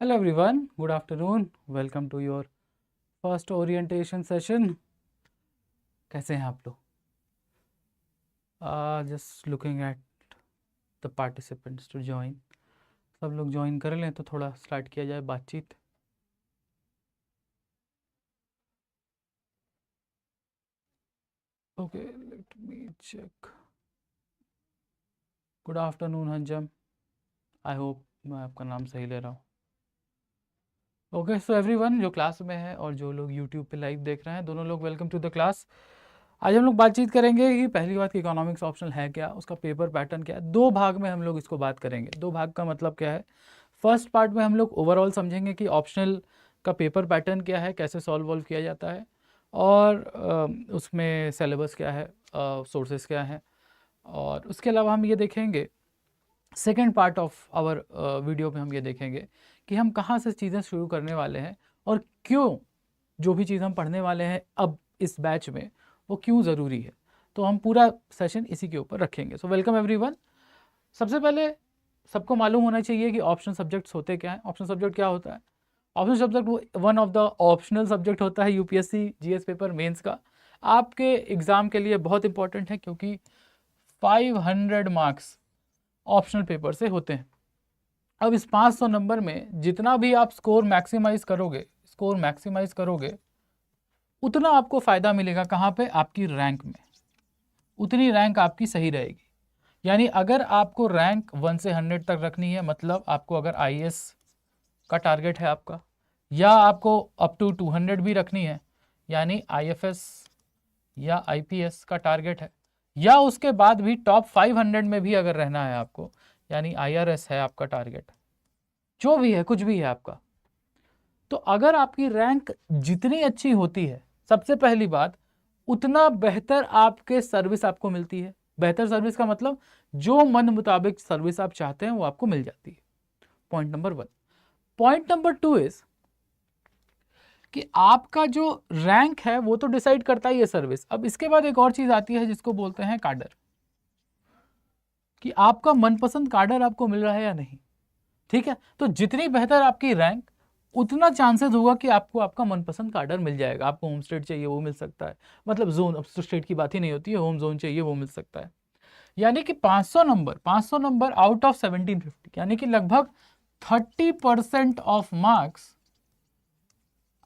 Hello everyone, good afternoon. Welcome to your first orientation session. कैसे हैं आप लोग? Just looking at the participants to join. सब लोग ज्वाइन कर लें तो थोड़ा स्टार्ट किया जाए बातचीत. Okay, let me check. Good afternoon हंजम. I hope मैं आपका नाम सही ले रहा हूँ. ओके सो एवरीवन जो क्लास में है और जो लोग यूट्यूब पे लाइव देख रहे हैं दोनों लोग वेलकम टू द क्लास. आज हम लोग बातचीत करेंगे कि पहली बात कि इकोनॉमिक्स ऑप्शनल है क्या, उसका पेपर पैटर्न क्या है. दो भाग में हम लोग इसको बात करेंगे. दो भाग का मतलब क्या है? फर्स्ट पार्ट में हम लोग ओवरऑल समझेंगे कि ऑप्शनल का पेपर पैटर्न क्या है, कैसे सॉल्व किया जाता है और उसमें सिलेबस क्या है, सोर्सेज क्या है. और उसके अलावा हम ये देखेंगे second part of our video में हम ये देखेंगे कि हम कहाँ से चीज़ें शुरू करने वाले हैं और क्यों जो भी चीज़ हम पढ़ने वाले हैं अब इस बैच में वो क्यों ज़रूरी है. तो हम पूरा सेशन इसी के ऊपर रखेंगे. So welcome everyone. सबसे पहले सबको मालूम होना चाहिए कि ऑप्शनल सब्जेक्ट्स होते क्या हैं. ऑप्शनल सब्जेक्ट क्या होता है? Optional subject one of the optional subject होता है यूपीएससी जीएस पेपर मेंस का. आपके एग्ज़ाम के लिए बहुत इंपॉर्टेंट है क्योंकि 500 मार्क्स ऑप्शनल पेपर से होते हैं. अब इस 500 नंबर में जितना भी आप स्कोर मैक्सिमाइज करोगे उतना आपको फ़ायदा मिलेगा. कहाँ पे? आपकी रैंक में. उतनी रैंक आपकी सही रहेगी. यानी अगर आपको रैंक 1 से 100 तक रखनी है, मतलब आपको अगर आईएएस का टारगेट है आपका, या आपको अप टू 200 भी रखनी है यानी आईएफएस या आईपीएस का टारगेट है, या उसके बाद भी टॉप 500 में भी अगर रहना है आपको यानी आईआरएस है आपका टारगेट, जो भी है कुछ भी है आपका, तो अगर आपकी रैंक जितनी अच्छी होती है, सबसे पहली बात उतना बेहतर आपके सर्विस आपको मिलती है. बेहतर सर्विस का मतलब जो मन मुताबिक सर्विस आप चाहते हैं वो आपको मिल जाती है. Point number 1. Point number 2 is कि आपका जो रैंक है वो तो डिसाइड करता ही है सर्विस. अब इसके बाद एक और चीज आती है जिसको बोलते हैं काडर, कि आपका मनपसंद काडर आपको मिल रहा है या नहीं. ठीक है, तो जितनी बेहतर आपकी रैंक उतना चांसेस होगा कि आपको आपका मनपसंद कार्डर मिल जाएगा. आपको होम स्टेट चाहिए वो मिल सकता है, मतलब जोन, अब तो स्टेट की बात ही नहीं होती है, होम जोन चाहिए वो मिल सकता है. यानी कि 500 नंबर आउट ऑफ 1750 यानी कि लगभग 30% ऑफ मार्क्स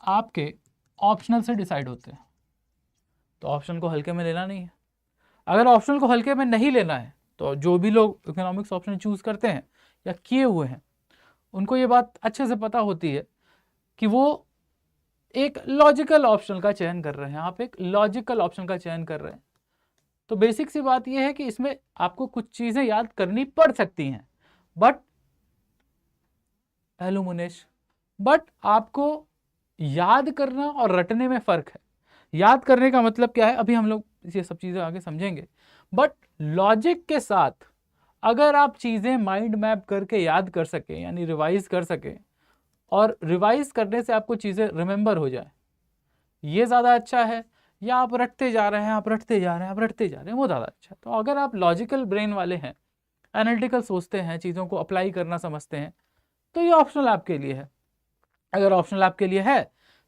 आपके ऑप्शनल से डिसाइड होते हैं. तो ऑप्शनल को हल्के में लेना नहीं है. अगर ऑप्शनल को हल्के में नहीं लेना है तो जो भी लोग इकोनॉमिक्स ऑप्शन चूज करते हैं या किए हुए हैं उनको ये बात अच्छे से पता होती है कि वो एक लॉजिकल ऑप्शन का चयन कर रहे हैं. आप एक लॉजिकल ऑप्शन का चयन कर रहे हैं. तो बेसिक सी बात यह है कि इसमें आपको कुछ चीजें याद करनी पड़ सकती हैं, बट हेलो मुनेश, बट आपको याद करना और रटने में फर्क है. याद करने का मतलब क्या है अभी हम लोग ये सब चीजें आगे समझेंगे, बट लॉजिक के साथ अगर आप चीजें माइंड मैप करके याद कर सके यानी रिवाइज कर सके और रिवाइज करने से आपको चीजें रिमेंबर हो जाए, ये ज़्यादा अच्छा है, या आप रटते जा रहे हैं वो ज़्यादा अच्छा है. तो अगर आप लॉजिकल ब्रेन वाले हैं, एनालिटिकल सोचते हैं, चीज़ों को अप्लाई करना समझते हैं, तो ये ऑप्शनल आपके लिए है. अगर ऑप्शनल आपके लिए है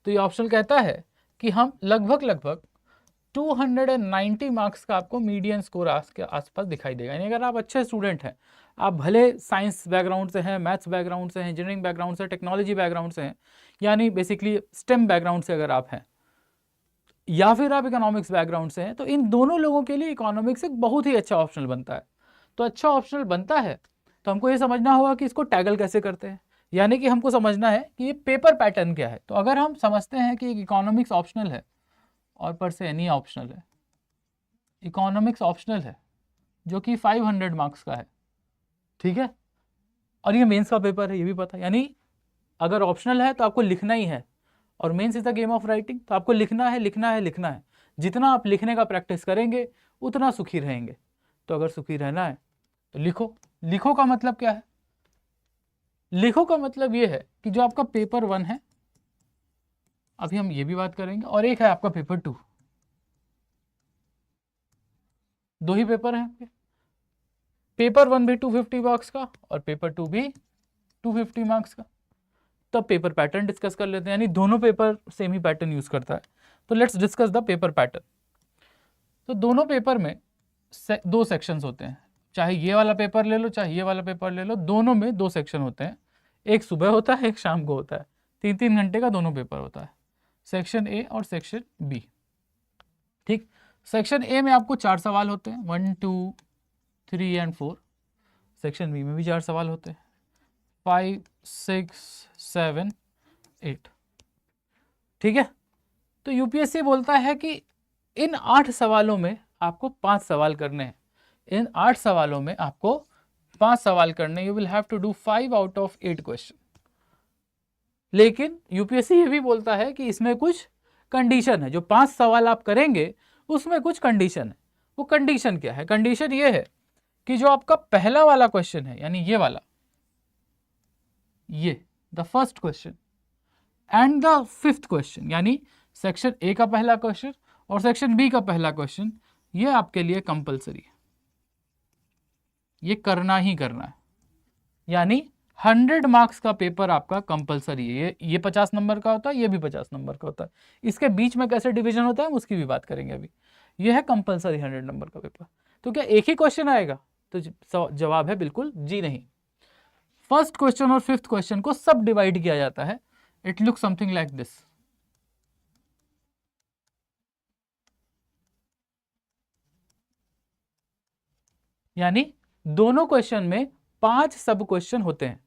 तो ये ऑप्शनल कहता है कि हम लगभग 290 मार्क्स का आपको मीडियन स्कोर के आसपास दिखाई देगा. यानी अगर आप अच्छे स्टूडेंट हैं, आप भले साइंस बैकग्राउंड से हैं, मैथ्स बैकग्राउंड से हैं, इंजीनियरिंग बैकग्राउंड से, टेक्नोलॉजी बैकग्राउंड से हैं, यानी बेसिकली स्टेम बैकग्राउंड से अगर आप हैं, या फिर आप इकोनॉमिक्स बैकग्राउंड से हैं, तो इन दोनों लोगों के लिए इकोनॉमिक्स एक बहुत ही अच्छा ऑप्शनल बनता है. तो अच्छा ऑप्शनल बनता है तो हमको ये समझना होगा कि इसको टैगल कैसे करते हैं. यानी कि हमको समझना है कि ये पेपर पैटर्न क्या है. तो अगर हम समझते हैं कि एक इकोनॉमिक्स ऑप्शनल है और पर से एनी ऑप्शनल है, इकोनॉमिक्स ऑप्शनल है जो कि 500 मार्क्स का है, ठीक है, और ये मेंस का पेपर है, ये भी पता. यानी अगर ऑप्शनल है तो आपको लिखना ही है, और mains is the game of writing, तो आपको लिखना है. जितना आप लिखने का प्रैक्टिस करेंगे उतना सुखी रहेंगे. तो अगर सुखी रहना है तो लिखो. लिखो का मतलब क्या है? लिखो का मतलब ये है कि जो आपका पेपर 1 है, अभी हम ये भी बात करेंगे, और एक है आपका पेपर 2. दो ही पेपर हैं. पेपर 1 भी 250 मार्क्स का और पेपर 2 भी 250 मार्क्स का. तब पेपर पैटर्न डिस्कस कर लेते हैं, यानी दोनों पेपर सेम ही पैटर्न यूज करता है। तो let's discuss the paper pattern. तो दोनों पेपर में दो सेक्शंस होते हैं, चाहे ये वाला पेपर ले लो चाहे ये वाला पेपर ले लो, दोनों में दो सेक्शन होते हैं, एक सुबह होता है एक शाम को होता है, 3-3 घंटे का दोनों पेपर होता है, सेक्शन ए और सेक्शन बी। ठीक, सेक्शन ए में आपको 4 सवाल होते हैं, 1, 2, 3 एंड 4। सेक्शन बी में भी 4 सवाल होते हैं, 5, 6, 7, 8। ठीक है, तो यूपीएससी बोलता है कि इन 8 सवालों में आपको 5 सवाल करने हैं, इन 8 सवालों में आपको 5 सवाल करने, you will have to do 5 out of 8 question. लेकिन यूपीएससी ये भी बोलता है कि इसमें कुछ कंडीशन है, जो 5 सवाल आप करेंगे उसमें कुछ कंडीशन है। वो कंडीशन क्या है? कंडीशन ये है कि जो आपका पहला वाला क्वेश्चन है, यानी ये वाला, ये the first question and the 5th question, यानी सेक्शन ए का पहला क्वेश्चन और सेक्शन बी का पहला क्वेश्चन, ये आपके लिए कंपलसरी है, ये करना ही करना है। यानी 100 मार्क्स का पेपर आपका कंपलसरी है। ये 50 नंबर का होता है, ये भी 50 नंबर का होता है। इसके बीच में कैसे डिवीजन होता है हम उसकी भी बात करेंगे अभी। ये है कंपलसरी 100 नंबर का पेपर। तो क्या एक ही क्वेश्चन आएगा? तो जवाब है बिल्कुल जी नहीं। फर्स्ट क्वेश्चन और 5th क्वेश्चन को सब डिवाइड किया जाता है। It look something like this. यानी दोनों क्वेश्चन में 5 सब क्वेश्चन होते हैं,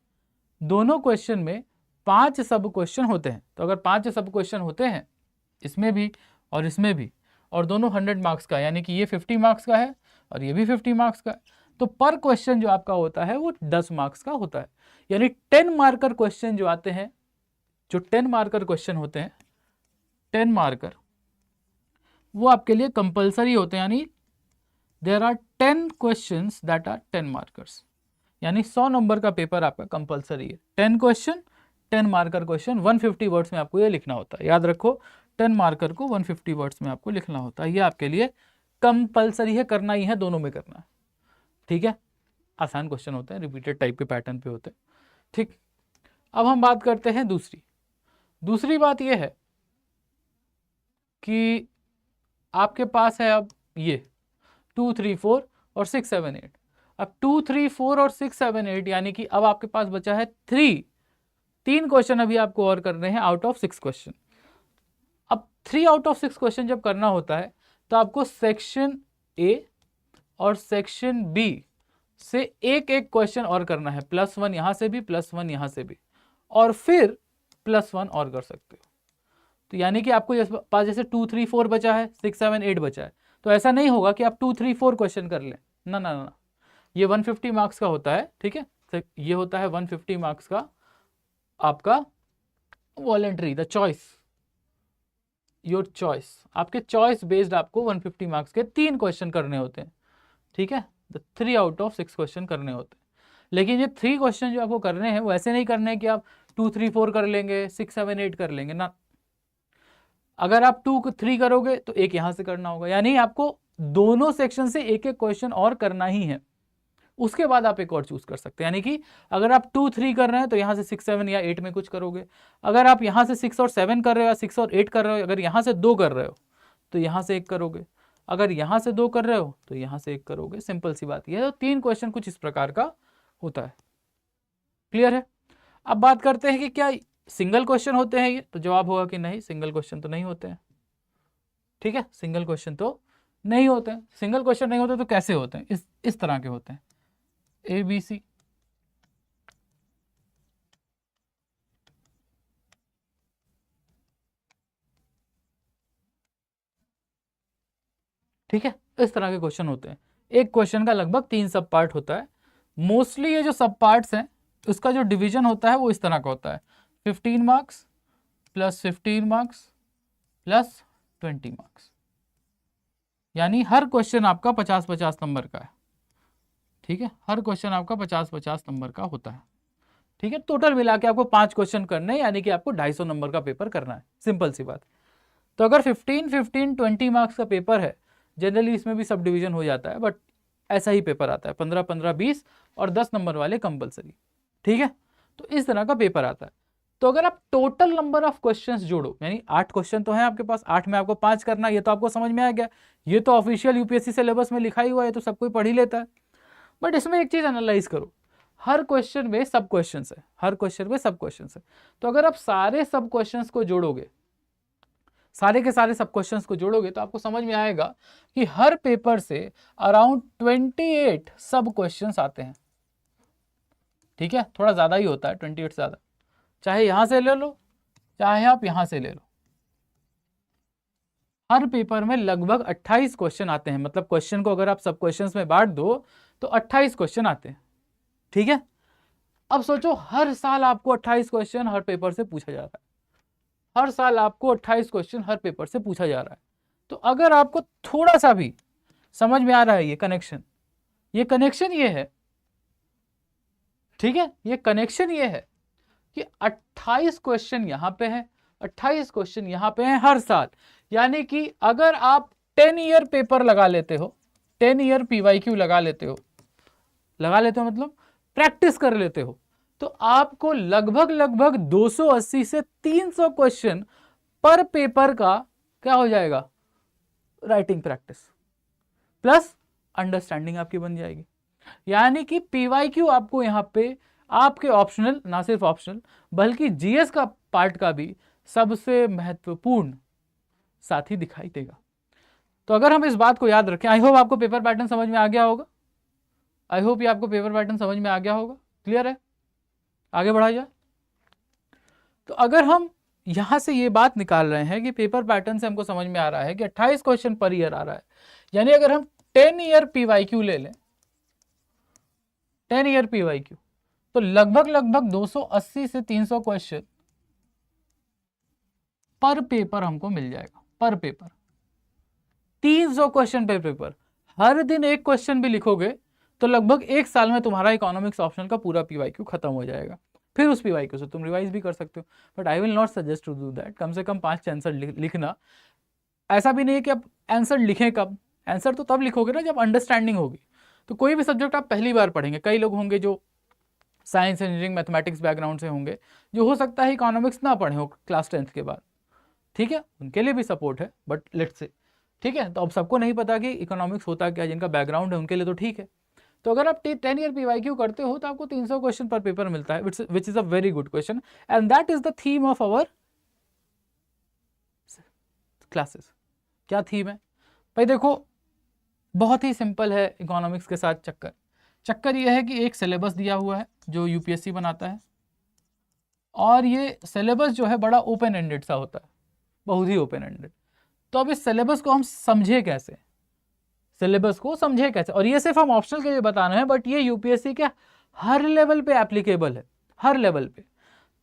दोनों क्वेश्चन में 5 सब क्वेश्चन होते हैं। तो अगर 5 सब क्वेश्चन होते हैं इसमें भी और इसमें भी, और दोनों 100 मार्क्स का, यानी कि ये 50 मार्क्स का है और ये भी 50 मार्क्स का है, तो पर क्वेश्चन जो आपका होता है वो 10 मार्क्स का होता है। यानी 10 मार्कर क्वेश्चन जो आते हैं, जो 10 मार्कर क्वेश्चन होते हैं, 10 मार्कर, वो आपके लिए कंपलसरी होते हैं। यानी there are 10 questions that are 10 markers, यानी 100 नंबर का पेपर आपका कंपलसरी है। 10 क्वेश्चन, 10 मार्कर क्वेश्चन, 150 वर्ड्स में आपको ये लिखना होता है। याद रखो, 10 मार्कर को 150 वर्ड्स में आपको लिखना होता है। ये आपके लिए कंपलसरी है, करना ही है, दोनों में करना है। ठीक है, आसान क्वेश्चन होते हैं, रिपीटेड टाइप के पैटर्न पे होते हैं। ठीक, अब हम बात करते हैं दूसरी बात ये है कि आपके पास है अब ये 2, 3, 4 और 6, 7, 8। अब 2, 3, 4 और 6, 7, 8, यानी कि अब आपके पास बचा है 3 क्वेश्चन अभी आपको और करने हैं आउट ऑफ 6 क्वेश्चन। अब 3 आउट ऑफ 6 क्वेश्चन जब करना होता है तो आपको सेक्शन ए और सेक्शन बी से एक क्वेश्चन और करना है, +1 यहां से भी, +1 यहां से भी, और फिर +1 और कर सकते हो। तो यानी कि आपको पास जैसे 2, 3, 4 बचा है, 6, 7, 8 बचा है, तो ऐसा नहीं होगा कि आप 2, 3, 4 क्वेश्चन कर लें, ना ना ना, ये 150 मार्क्स का होता है। ठीक है, तो ये होता है 150 मार्क्स का आपका voluntary, the choice, your choice, आपके चॉइस बेस्ड आपको 150 मार्क्स के 3 क्वेश्चन करने होते हैं। ठीक है, द 3 आउट ऑफ 6 क्वेश्चन करने होते हैं। लेकिन ये 3 क्वेश्चन जो आपको करने हैं वो ऐसे नहीं करने हैं कि आप 2, 3, 4 कर लेंगे, 6, 7, 8 कर लेंगे ना। अगर आप 2, 3 करोगे तो एक यहां से करना होगा, यानी आपको दोनों सेक्शन से एक क्वेश्चन और करना ही है। उसके बाद आप एक और चूज कर सकते हैं, यानी कि अगर आप 2, 3 कर रहे हैं तो यहां से 6, 7 या 8 में कुछ करोगे। अगर आप यहां से 6 और 7 कर रहे हो या 6 और 8 कर रहे हो, अगर यहां से 2 कर रहे हो तो यहां से 1 करोगे, अगर यहां से 2 कर रहे हो तो यहां से 1 करोगे। सिंपल सी बात यह है। तो 3 क्वेश्चन कुछ इस प्रकार का होता है। क्लियर है? अब बात करते हैं कि क्या सिंगल क्वेश्चन होते हैं ये, तो जवाब होगा कि नहीं, सिंगल क्वेश्चन तो नहीं होते हैं। ठीक है, सिंगल क्वेश्चन तो नहीं होते हैं। सिंगल क्वेश्चन नहीं होते तो कैसे होते हैं? इस तरह के होते हैं, ABC, ठीक है, इस तरह के क्वेश्चन होते हैं। एक क्वेश्चन का लगभग 3 सब पार्ट होता है। मोस्टली ये जो सब पार्ट्स हैं उसका जो डिवीजन होता है वो इस तरह का होता है, 15 marks plus 15 marks plus 20 marks, यानी हर क्वेश्चन आपका 50-50 नंबर का है। ठीक है, हर क्वेश्चन आपका 50-50 नंबर का होता है। ठीक है, टोटल मिला के आपको 5 क्वेश्चन करने हैं, यानी कि आपको 250 नंबर का पेपर करना है। सिंपल सी बात। तो अगर 15-15 20 मार्क्स का पेपर है, जनरली इसमें भी सब डिवीजन हो जाता है, बट ऐसा ही पेपर आता है, 15-15 20 और 10 नंबर वाले कंपलसरी। ठीक है, तो इस तरह का पेपर आता है। तो अगर आप टोटल नंबर ऑफ क्वेश्चंस जोड़ो, यानी 8 क्वेश्चन तो हैं आपके पास, 8 में आपको 5 करना, ये तो आपको समझ में आ गया, ये तो ऑफिशियल यूपीएससी सिलेबस में लिखा ही हुआ है, तो सब कोई पढ़ ही लेता है। बट इसमें एक चीज एनालाइज करो, हर क्वेश्चन में सब क्वेश्चन है, हर क्वेश्चन में सब क्वेश्चन है। तो अगर आप सारे सब क्वेश्चन को जोड़ोगे, सारे के सारे सब क्वेश्चंस को जोड़ोगे, तो आपको समझ में आएगा कि हर पेपर से अराउंड 28 सब क्वेश्चंस आते हैं। ठीक है, थोड़ा ज्यादा ही होता है, 28 ज्यादा, चाहे यहां से ले लो चाहे आप यहां से ले लो, हर पेपर में लगभग 28 क्वेश्चन आते हैं। मतलब क्वेश्चन को अगर आप सब क्वेश्चंस में बांट दो तो 28 क्वेश्चन आते हैं। ठीक है, अब सोचो हर साल आपको 28 क्वेश्चन हर पेपर से पूछा जा रहा है, हर साल आपको 28 क्वेश्चन हर पेपर से पूछा जा रहा है। तो अगर आपको थोड़ा सा भी समझ में आ रहा है ये कनेक्शन ये है, ठीक है, ये कनेक्शन ये है कि 28 क्वेश्चन यहां पे है, 28 क्वेश्चन यहां पे है हर साल। यानी कि अगर आप 10 ईयर पेपर लगा लेते हो, 10 ईयर पीवाईक्यू लगा लेते हो मतलब प्रैक्टिस कर लेते हो, तो आपको लगभग 280 से 300 क्वेश्चन पर पेपर का क्या हो जाएगा, राइटिंग प्रैक्टिस प्लस अंडरस्टैंडिंग आपकी बन जाएगी। यानी कि पीवाईक्यू आपको यहां पे आपके ऑप्शनल, ना सिर्फ ऑप्शनल बल्कि जीएस का पार्ट का भी सबसे महत्वपूर्ण साथी दिखाई देगा। तो अगर हम इस बात को याद रखें, आई होप आपको पेपर पैटर्न समझ में आ गया होगा, आई होप ये आपको पेपर पैटर्न समझ में आ गया होगा। क्लियर है, आगे बढ़ा जाए। तो अगर हम यहां से ये बात निकाल रहे हैं कि पेपर पैटर्न से हमको समझ में आ रहा है कि 28 क्वेश्चन पर ईयर आ रहा है, यानी अगर हम 10 ईयर पीवाईक्यू ले लें, 10 ईयर पीवाईक्यू, तो लगभग 280 से 300 क्वेश्चन पर पेपर हमको मिल जाएगा। पर पेपर 300 क्वेश्चन पर पेपर, हर दिन एक क्वेश्चन भी लिखोगे तो लगभग एक साल में तुम्हारा इकोनॉमिक्स ऑप्शनल का पूरा पीवाईक्यू खत्म हो जाएगा। फिर उस पीवाईक्यू से तुम रिवाइज भी कर सकते हो, but I will not suggest to do that. कम से कम 5 आंसर लिखना। ऐसा भी नहीं है कि आप आंसर लिखें कब, आंसर तो तब लिखोगे ना जब अंडरस्टैंडिंग होगी। तो कोई भी सब्जेक्ट आप पहली बार पढ़ेंगे, कई लोग होंगे जो साइंस इंजीनियरिंग मैथमेटिक्स बैकग्राउंड से होंगे, जो हो सकता है इकोनॉमिक्स ना पढ़े हो क्लास 10th के बाद, ठीक है, उनके लिए भी सपोर्ट है, बट लेट्स से, ठीक है। तो अब सबको नहीं पता कि इकोनॉमिक्स होता क्या, जिनका बैकग्राउंड है उनके लिए तो ठीक है। तो अगर आप 10 ईयर पीवाईक्यू करते हो तो आपको 300 क्वेश्चन पर पेपर मिलता है, which is a very good question, and that is the theme of our classes. क्या थीम है भाई? देखो बहुत ही सिंपल है इकोनॉमिक्स के साथ चक्कर यह है कि एक सिलेबस दिया हुआ है जो यूपीएससी बनाता है, और ये सिलेबस जो है बड़ा ओपन एंडेड सा होता है, बहुत ही ओपन एंडेड। तो अब इस सिलेबस को हम समझे कैसे, और ये सिर्फ हम ऑप्शनल के लिए बता रहे हैं, बट ये यूपीएससी के हर लेवल पे एप्लीकेबल है, हर लेवल पे।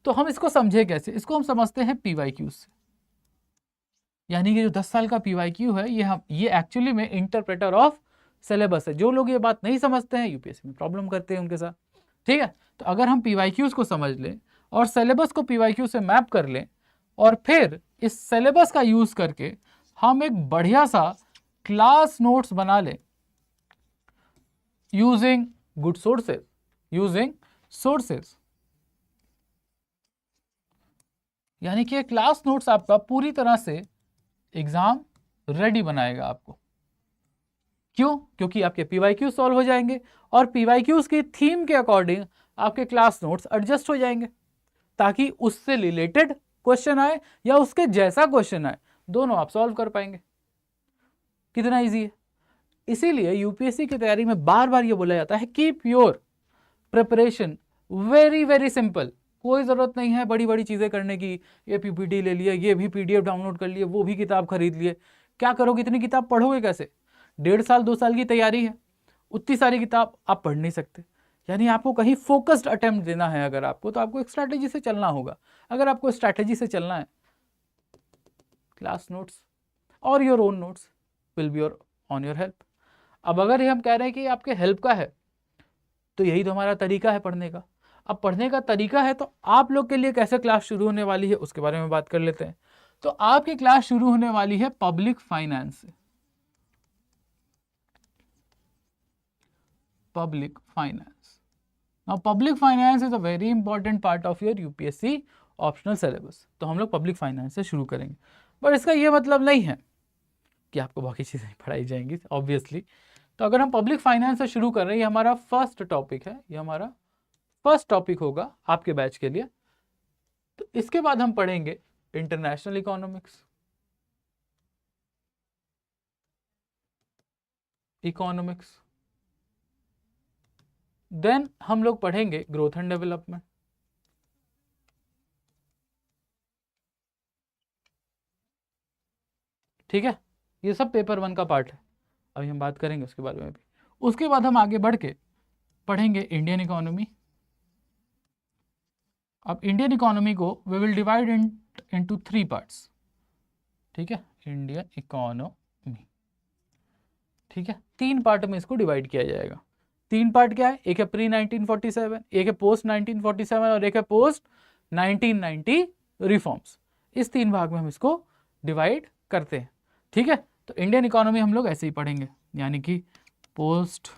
तो हम इसको समझे कैसे, इसको हम समझते हैं पीवाईक्यू से। यानी कि जो 10 साल का पीवाईक्यू है, ये एक्चुअली में इंटरप्रेटर ऑफ सिलेबस है। जो लोग ये बात नहीं समझते हैं यूपीएससी में प्रॉब्लम करते हैं उनके साथ, ठीक है। तो अगर हम पीवाईक्यूज को समझ लें और सिलेबस को पीवाईक्यू से मैप कर लें, और फिर इस सिलेबस का यूज करके हम एक बढ़िया सा क्लास नोट्स बना लें यूजिंग गुड सोर्सेज, यानी कि क्लास नोट्स आपका पूरी तरह से एग्जाम रेडी बनाएगा आपको। क्यों? क्योंकि आपके पीवाईक्यू सॉल्व हो जाएंगे और पीवाईक्यूज की थीम के अकॉर्डिंग आपके क्लास नोट्स एडजस्ट हो जाएंगे, ताकि उससे रिलेटेड क्वेश्चन आए या उसके जैसा क्वेश्चन आए, दोनों आप सॉल्व कर पाएंगे। कितना इजी है। इसीलिए यूपीएससी की तैयारी में बार बार ये बोला जाता है, keep your preparation very very simple. कोई जरूरत नहीं है बड़ी बड़ी चीजें करने की, ये पीपीटी ले लिए, ये भी पीडीएफ डाउनलोड कर लिए, वो भी किताब खरीद लिए। क्या करोगे, इतनी किताब पढ़ोगे कैसे? 1.5 साल 2 साल की तैयारी है, उतनी सारी किताब आप पढ़ नहीं सकते। यानी आपको कहीं फोकस्ड अटेम्प्ट देना है अगर आपको, तो आपको एक स्ट्रैटेजी से चलना होगा। अगर आपको स्ट्रैटेजी से चलना है, क्लास नोट्स और your own notes will be on your help. अब अगर हम कह रहे हैं कि आपके हेल्प का है, तो यही तो हमारा तरीका है पढ़ने का। अब पढ़ने का तरीका है, तो आप लोग के लिए कैसे क्लास शुरू होने वाली है उसके बारे में बात कर लेते हैं। तो आपकी क्लास शुरू होने वाली है पब्लिक फाइनेंस से। Public finance, now public finance is a very important part of your UPSC optional syllabus, तो हम लोग पब्लिक फाइनेंस से शुरू करेंगे। पर इसका ये मतलब नहीं है कि आपको बाकी चीज़ें पढ़ाई जाएंगी ऑब्वियसली। तो अगर हम पब्लिक फाइनेंस से शुरू कर रहे हैं, ये हमारा फर्स्ट टॉपिक है, ये हमारा फर्स्ट टॉपिक होगा आपके बैच के लिए। तो इसके बाद हम पढ़ेंगे इंटरनेशनल इकोनॉमिक्स, देन हम लोग पढ़ेंगे ग्रोथ एंड डेवलपमेंट, ठीक है। ये सब पेपर 1 का पार्ट है, अभी हम बात करेंगे उसके बारे में भी। उसके बाद हम आगे बढ़ के पढ़ेंगे इंडियन इकोनॉमी। अब इंडियन इकोनॉमी को we will divide into 3 parts, ठीक है, इंडियन इकोनॉमी, ठीक है। 3 पार्ट में इसको डिवाइड किया जाएगा। 3 पार्ट क्या है, एक है प्री 1947, एक है पोस्ट 1947 और एक है पोस्ट 1990 रिफॉर्म्स। इस 3 भाग में हम इसको डिवाइड करते हैं, ठीक है। तो इंडियन इकोनॉमी हम लोग ऐसे ही पढ़ेंगे, यानी कि पोस्ट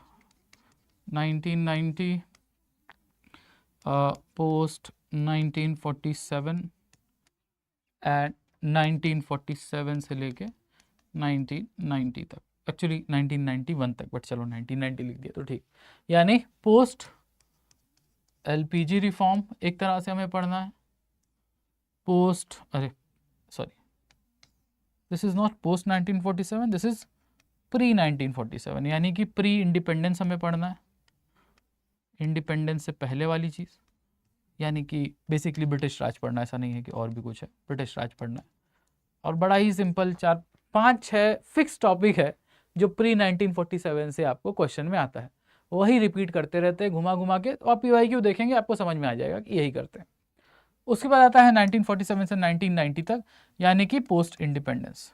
1990, पोस्ट 1947 एंड 1947 से लेके 1990 तक, एक्चुअली 1991 तक, बट चलो 1990 लिख दिया तो ठीक। यानी पोस्ट एलपीजी रिफॉर्म एक तरह से हमें पढ़ना है, पोस्ट, अरे sorry, this is not post 1947, this is pre 1947, यानी कि प्री इंडिपेंडेंस हमें पढ़ना है, इंडिपेंडेंस से पहले वाली चीज़, यानी कि बेसिकली ब्रिटिश राज पढ़ना, ऐसा नहीं है कि और भी कुछ है, ब्रिटिश राज पढ़ना है। और बड़ा ही सिंपल 4, 5, 6 फिक्स टॉपिक है जो प्री 1947 से आपको क्वेश्चन में आता है, वही रिपीट करते रहते हैं घुमा घुमा के। तो आप PYQ देखेंगे आपको समझ में आ जाएगा कि यही करते हैं। उसके बाद आता है 1947 से 1990 तक, यानी कि पोस्ट इंडिपेंडेंस,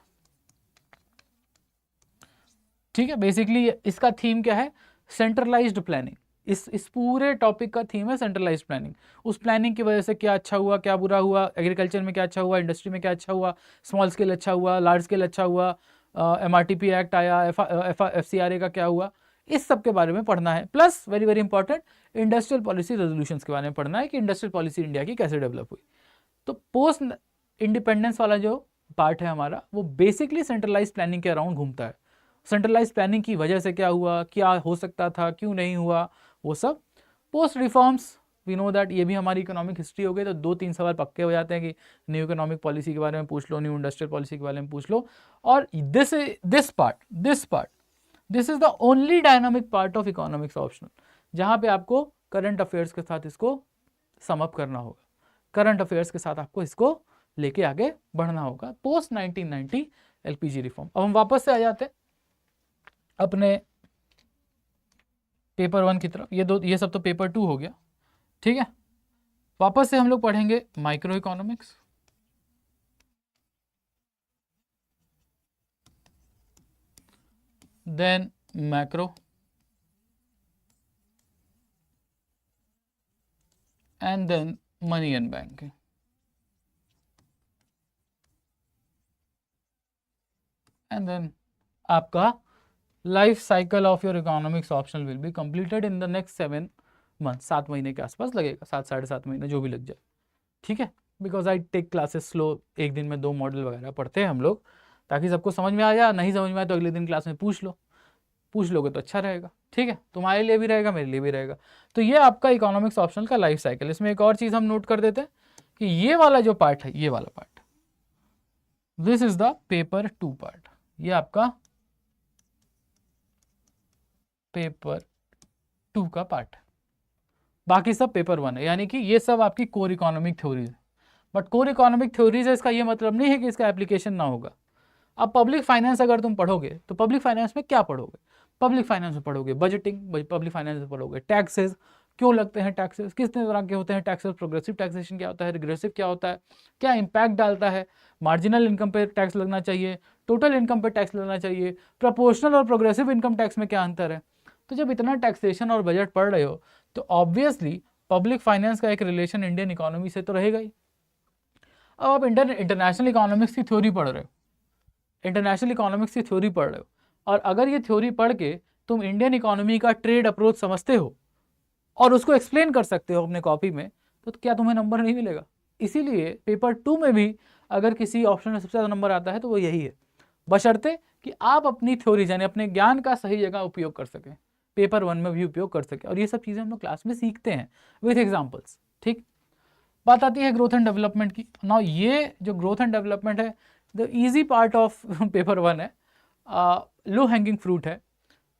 ठीक है। बेसिकली इसका थीम क्या है, सेंट्रलाइज्ड प्लानिंग। इस पूरे टॉपिक का थीम है सेंट्रलाइज्ड प्लानिंग। उस प्लानिंग की वजह से क्या अच्छा हुआ, क्या बुरा हुआ, एग्रीकल्चर में क्या अच्छा हुआ, इंडस्ट्री में क्या अच्छा हुआ, स्मॉल स्केल अच्छा हुआ, लार्ज स्केल अच्छा हुआ, MRTP एक्ट आया, FCRA का क्या हुआ, इस सब के बारे में पढ़ना है। Plus very very important, industrial policy resolutions के बारे में पढ़ना है कि इंडस्ट्रियल पॉलिसी इंडिया की कैसे डेवलप हुई। तो पोस्ट इंडिपेंडेंस वाला जो पार्ट है हमारा, वो बेसिकली सेंट्रलाइज प्लानिंग के अराउंड घूमता है। सेंट्रलाइज प्लानिंग की वजह से क्या हुआ, क्या हो सकता था, क्यों नहीं हुआ, वो सब। Post reforms, we know that, ये भी हमारी इकोनॉमिक हिस्ट्री हो गई। तो 2-3 सवाल पक्के हो जाते हैं कि न्यू इकोनॉमिक पॉलिसी के बारे में पूछ लो, न्यू इंडस्ट्रियल पॉलिसी के बारे में पूछ लो। और this part this is the only dynamic part of economics optional, जहाँ पे आपको करंट अफेयर्स के साथ इसको समअप करना होगा, करंट अफेयर्स के साथ आपको इसको लेके आगे बढ़ना होगा। Post 1990 LPG reform. अब हम वापस से आ जाते हैं अपने पेपर 1 की तरफ। ये सब तो पेपर 2 हो गया, ठीक है। वापस से हम लोग पढ़ेंगे micro economics, then macro, and then money and banking, and then आपका life cycle of your economics optional will be completed in the next 7 month. 7 महीने के आसपास लगेगा, 7 साढ़े 7 महीने जो भी लग जाए, ठीक है। Because I take classes slow, एक दिन में 2 मॉडल वगैरह पढ़ते हैं हम लोग, ताकि सबको समझ में आ जाए। नहीं समझ में आए तो अगले दिन क्लास में पूछ लोगे तो अच्छा रहेगा, ठीक है। तुम्हारे लिए भी रहेगा, मेरे लिए भी रहेगा। तो ये आपका इकोनॉमिक्स ऑप्शनल का लाइफ साइकिल। इसमें एक और चीज़ हम नोट कर देते हैं कि ये वाला जो पार्ट है, ये वाला part, this is the paper 2 part, ये आपका पेपर 2 का पार्ट है। बाकी सब पेपर 1 है, यानी कि ये सब आपकी कोर इकोनॉमिक थ्योरीज है। बट कोर इकोनॉमिक थ्योरीज है, इसका ये मतलब नहीं है कि इसका एप्लीकेशन ना होगा। अब पब्लिक फाइनेंस अगर तुम पढ़ोगे तो पब्लिक फाइनेंस में क्या पढ़ोगे, पब्लिक फाइनेंस में पढ़ोगे बजटिंग, पब्लिक फाइनेंस में पढ़ोगे टैक्सेस, क्यों लगते हैं टैक्सेस, कितने तरह के होते हैं टैक्सेस, प्रोग्रेसिव टैक्सेशन क्या होता है, रिग्रेसिव क्या होता है, क्या इंपैक्ट डालता है, मार्जिनल इनकम पे टैक्स लगना चाहिए, टोटल इनकम पे टैक्स लगना चाहिए, प्रोपोर्शनल और प्रोग्रेसिव इनकम टैक्स में क्या अंतर है। तो जब इतना टैक्सेशन और बजट पढ़ रहे हो तो ऑब्वियसली पब्लिक फाइनेंस का एक रिलेशन इंडियन इकोनॉमी से तो रहेगा ही। अब आप इंटरनेशनल इकोनॉमिक्स की थ्योरी पढ़ रहे हो, इंटरनेशनल इकोनॉमिक्स की थ्योरी पढ़ रहे हो, और अगर ये थ्योरी पढ़ के तुम इंडियन इकोनॉमी का ट्रेड अप्रोच समझते हो और उसको एक्सप्लेन कर सकते हो अपने कॉपी में, तो क्या तुम्हें नंबर नहीं मिलेगा? इसीलिए पेपर 2 में भी अगर किसी ऑप्शन में सबसे ज़्यादा नंबर आता है तो वो यही है, बशर्ते कि आप अपनी थ्योरी यानी अपने ज्ञान का सही जगह उपयोग कर सकें, पेपर 1 में भी उपयोग कर सकें। और ये सब चीज़ें हम लोग क्लास में सीखते हैं विथ एग्जाम्पल्स। ठीक, बात आती है ग्रोथ एंड डेवलपमेंट की। नाउ ये जो ग्रोथ एंड डेवलपमेंट है, the easy part of paper 1 है, लो हैंगिंग फ्रूट है।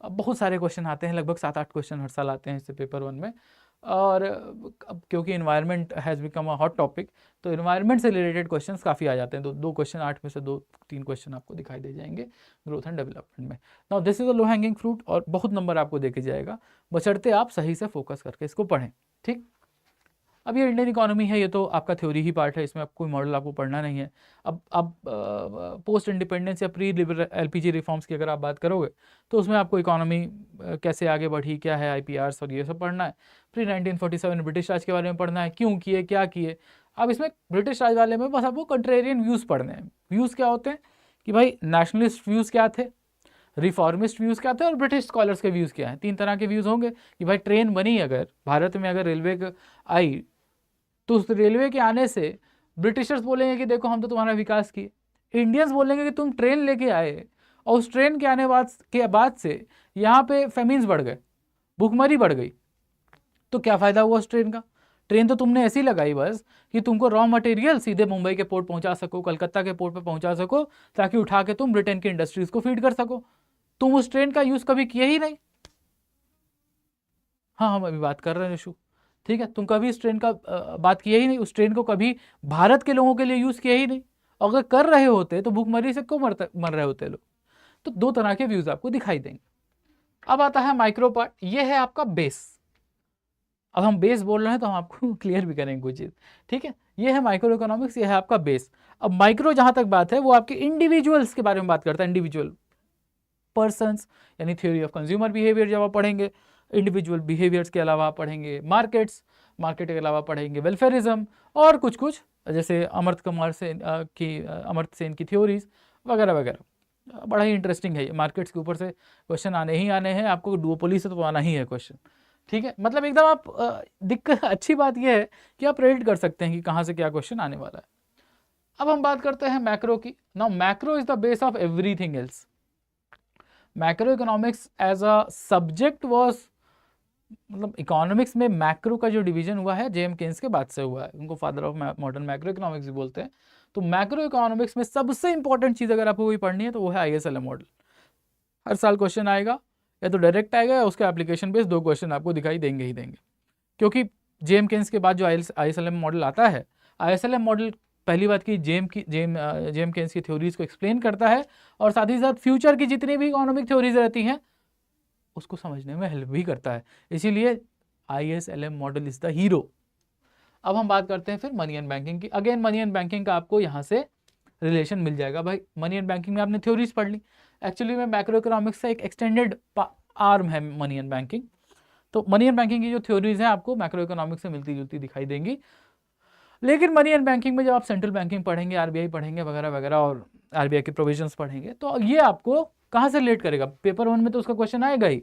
बहुत सारे क्वेश्चन आते हैं, लगभग 7-8 क्वेश्चन हर साल आते हैं इससे पेपर 1 में। और अब क्योंकि environment has become a hot topic, तो इन्वायरमेंट से रिलेटेड क्वेश्चंस काफ़ी आ जाते हैं। दो क्वेश्चन 8 में से 2-3 क्वेश्चन आपको दिखाई दे जाएंगे ग्रोथ एंड डेवलपमेंट में। Now this is a low hanging fruit और बहुत नंबर आपको देके जाएगा, बशर्ते आप सही से फोकस करके इसको पढ़ें। ठीक, अब ये इंडियन इकोनॉमी है, ये तो आपका थ्योरी ही पार्ट है, इसमें आप कोई मॉडल आपको पढ़ना नहीं है। अब पोस्ट इंडिपेंडेंस या प्री लिबरल एलपीजी रिफॉर्म्स की अगर आप बात करोगे तो उसमें आपको इकोनॉमी कैसे आगे बढ़ी, क्या है आईपीआर्स और ये सब पढ़ना है। प्री 1947 ब्रिटिश राज के बारे में पढ़ना है, क्यों किए, क्या किए। अब इसमें ब्रिटिश राज वाले में बस आपको कंट्रेरियन व्यूज़ पढ़ने हैं। व्यूज़ क्या होते हैं कि भाई नेशनलिस्ट व्यूज़ क्या थे, रिफॉर्मिस्ट व्यूज़ क्या थे और ब्रिटिश स्कॉलर्स के व्यूज़ क्या हैं। 3 तरह के व्यूज़ होंगे कि भाई ट्रेन बनी, अगर भारत में अगर रेलवे आई तो उस रेलवे के आने से ब्रिटिशर्स बोलेंगे कि देखो हम तो तुम्हारा विकास किए, इंडियंस बोलेंगे कि तुम ट्रेन लेके आए और उस ट्रेन के आने बाद से यहाँ पे फेमिन्स बढ़ गए, भूखमरी बढ़ गई, तो क्या फ़ायदा हुआ उस ट्रेन का। ट्रेन तो तुमने ऐसी लगाई बस कि तुमको रॉ मटेरियल सीधे मुंबई के पोर्ट पहुंचा सको, कलकत्ता के पोर्ट पे पहुंचा सको, ताकि उठा के तुम ब्रिटेन की इंडस्ट्रीज को फीड कर सको। तुम उस ट्रेन का यूज़ कभी किए ही नहीं। हाँ, हम अभी बात कर रहे हैं यशु, ठीक है, तुम कभी इस ट्रेन का बात किया ही नहीं, उस ट्रेन को कभी भारत के लोगों के लिए यूज़ किया ही नहीं। अगर कर रहे होते तो भूखमरी से क्यों मर रहे होते लोग। तो 2 तरह के व्यूज़ आपको दिखाई देंगे। अब आता है माइक्रो पार्ट, ये है आपका बेस। अब हम बेस बोल रहे हैं तो हम आपको क्लियर भी करेंगे कुछ चीज़, ठीक है। ये है माइक्रो इकोनॉमिक्स, ये है आपका बेस। अब माइक्रो जहाँ तक बात है वो आपके इंडिविजुअल्स के बारे में बात करता है, इंडिविजुअल पर्सन्स, यानी थ्योरी ऑफ कंज्यूमर बिहेवियर जब आप पढ़ेंगे, इंडिविजुअल बिहेवियर्स के अलावा पढ़ेंगे मार्केट्स, मार्केट के अलावा पढ़ेंगे वेलफेयरिज्म और कुछ जैसे अमर्त्य सेन की थ्योरीज वगैरह वगैरह। बड़ा ही इंटरेस्टिंग है ये, मार्केट्स के ऊपर से क्वेश्चन आने ही आने हैं, आपको डुओपोली से तो आना ही है क्वेश्चन, ठीक है। मतलब एकदम आप दिक्कत अच्छी बात यह है कि आप प्रेडिक्ट कर सकते हैं कि कहाँ से क्या क्वेश्चन आने वाला है। अब हम बात करते हैं मैक्रो की। Now macro is the base of everything else. Macro economics as a subject was, मतलब इकोनॉमिक्स में मैक्रो का जो डिवीजन हुआ है जेएम केन्स के बाद से हुआ है, उनको father of modern macro economics भी बोलते हैं। तो मैक्रो इकोनॉमिक्स में सबसे इंपॉर्टेंट चीज़ अगर आपको कोई पढ़नी है तो वो है आईएसएलएम मॉडल। हर साल क्वेश्चन आएगा, या तो डायरेक्ट आएगा या उसके एप्लीकेशन बेस्ड 2 क्वेश्चन आपको दिखाई देंगे ही देंगे। क्योंकि जेएम केन्स के बाद जो आईएसएलएम मॉडल आता है, आईएसएलएम मॉडल पहली बात की जेएम केन्स की थ्योरीज को एक्सप्लेन करता है और साथ ही साथ फ्यूचर की जितनी भी इकोनॉमिक थ्योरीज रहती हैं उसको समझने में हेल्प भी करता है। इसीलिए IS-LM model is the hero. अब हम बात करते हैं फिर मनी एंड बैंकिंग की। अगेन मनी एंड बैंकिंग का आपको यहाँ से रिलेशन मिल जाएगा। भाई मनी एंड बैंकिंग में आपने थ्योरीज पढ़ ली, एक्चुअली में मैक्रो इकोनॉमिक्स का एक एक्सटेंडेड आर्म है मनी एंड बैंकिंग। तो मनी एंड बैंकिंग की जो थ्योरीज हैं आपको मैक्रो इकोनॉमिक्स से मिलती जुलती दिखाई देंगी। लेकिन मनी एंड बैंकिंग में जब आप सेंट्रल बैंकिंग पढ़ेंगे, आरबीआई पढ़ेंगे वगैरह वगैरह और आरबीआई के प्रोविजंस पढ़ेंगे, तो ये आपको कहाँ से रिलेट करेगा, पेपर 1 में तो उसका क्वेश्चन आएगा ही,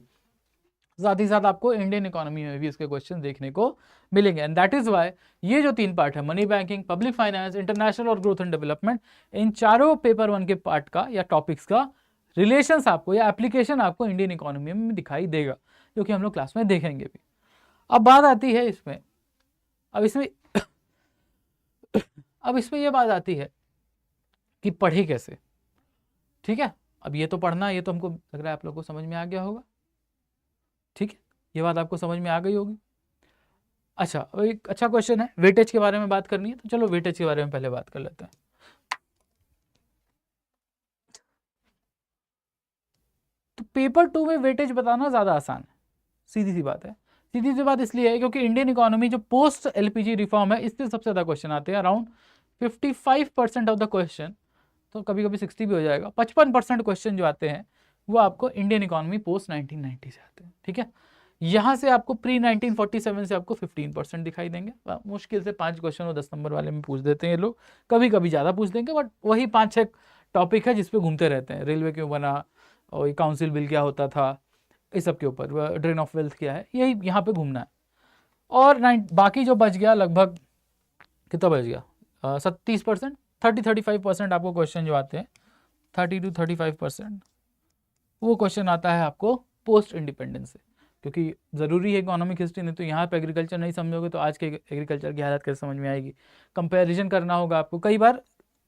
साथ ही साथ आपको इंडियन इकोनॉमी में भी इसके क्वेश्चन देखने को मिलेंगे। एंड दैट इज वाई ये जो 3 पार्ट है, money banking, public finance, international और ग्रोथ एंड डेवलपमेंट, इन चारों पेपर 1 के पार्ट का या टॉपिक्स का रिलेशंस आपको या एप्लीकेशन आपको इंडियन इकोनॉमी में दिखाई देगा, जो कि हम लोग क्लास में देखेंगे भी। अब बात आती है इसमें, अब इसमें ये बात आती है कि पढ़े कैसे, ठीक है। अब ये तो पढ़ना, ये तो हमको लग रहा है आप लोगों को समझ में आ गया होगा, ठीक है, ये बात आपको समझ में आ गई होगी। अच्छा, एक अच्छा क्वेश्चन है, वेटेज के बारे में बात करनी है, तो चलो वेटेज के बारे में पहले बात कर लेते हैं। तो पेपर 2 में वेटेज बताना ज़्यादा आसान है, सीधी सी बात है। सीधी सी बात इसलिए है क्योंकि इंडियन इकोनॉमी जो पोस्ट एलपीजी रिफॉर्म है, इससे सबसे ज़्यादा क्वेश्चन आते हैं, अराउंड 55% ऑफ द क्वेश्चन, तो कभी कभी 60 भी हो जाएगा। 55% क्वेश्चन जो आते हैं वो आपको इंडियन इकोनॉमी पोस्ट 1990 से आते हैं, ठीक है। यहाँ से आपको प्री 1947 से आपको 15% दिखाई देंगे। मुश्किल से 5 क्वेश्चन वो 10 नंबर वाले में पूछ देते हैं ये लोग, कभी कभी ज़्यादा पूछ देंगे, बट वही 5-6 टॉपिक है जिसपे घूमते रहते हैं। रेलवे क्यों बना, और ये काउंसिल बिल क्या होता था, इस सब के ऊपर, ड्रेन ऑफ वेल्थ क्या है, यही यहाँ पे घूमना है। और बाकी जो बच गया, लगभग कितना बच गया, 30%, 30-35% आपको क्वेश्चन जो आते हैं 30-35% वो क्वेश्चन आता है आपको पोस्ट इंडिपेंडेंस से, क्योंकि ज़रूरी है इकोनॉमिक हिस्ट्री, नहीं तो यहाँ पे एग्रीकल्चर नहीं समझोगे तो आज के एग्रीकल्चर की हालत कैसे समझ में आएगी। कंपैरिजन करना होगा आपको, कई बार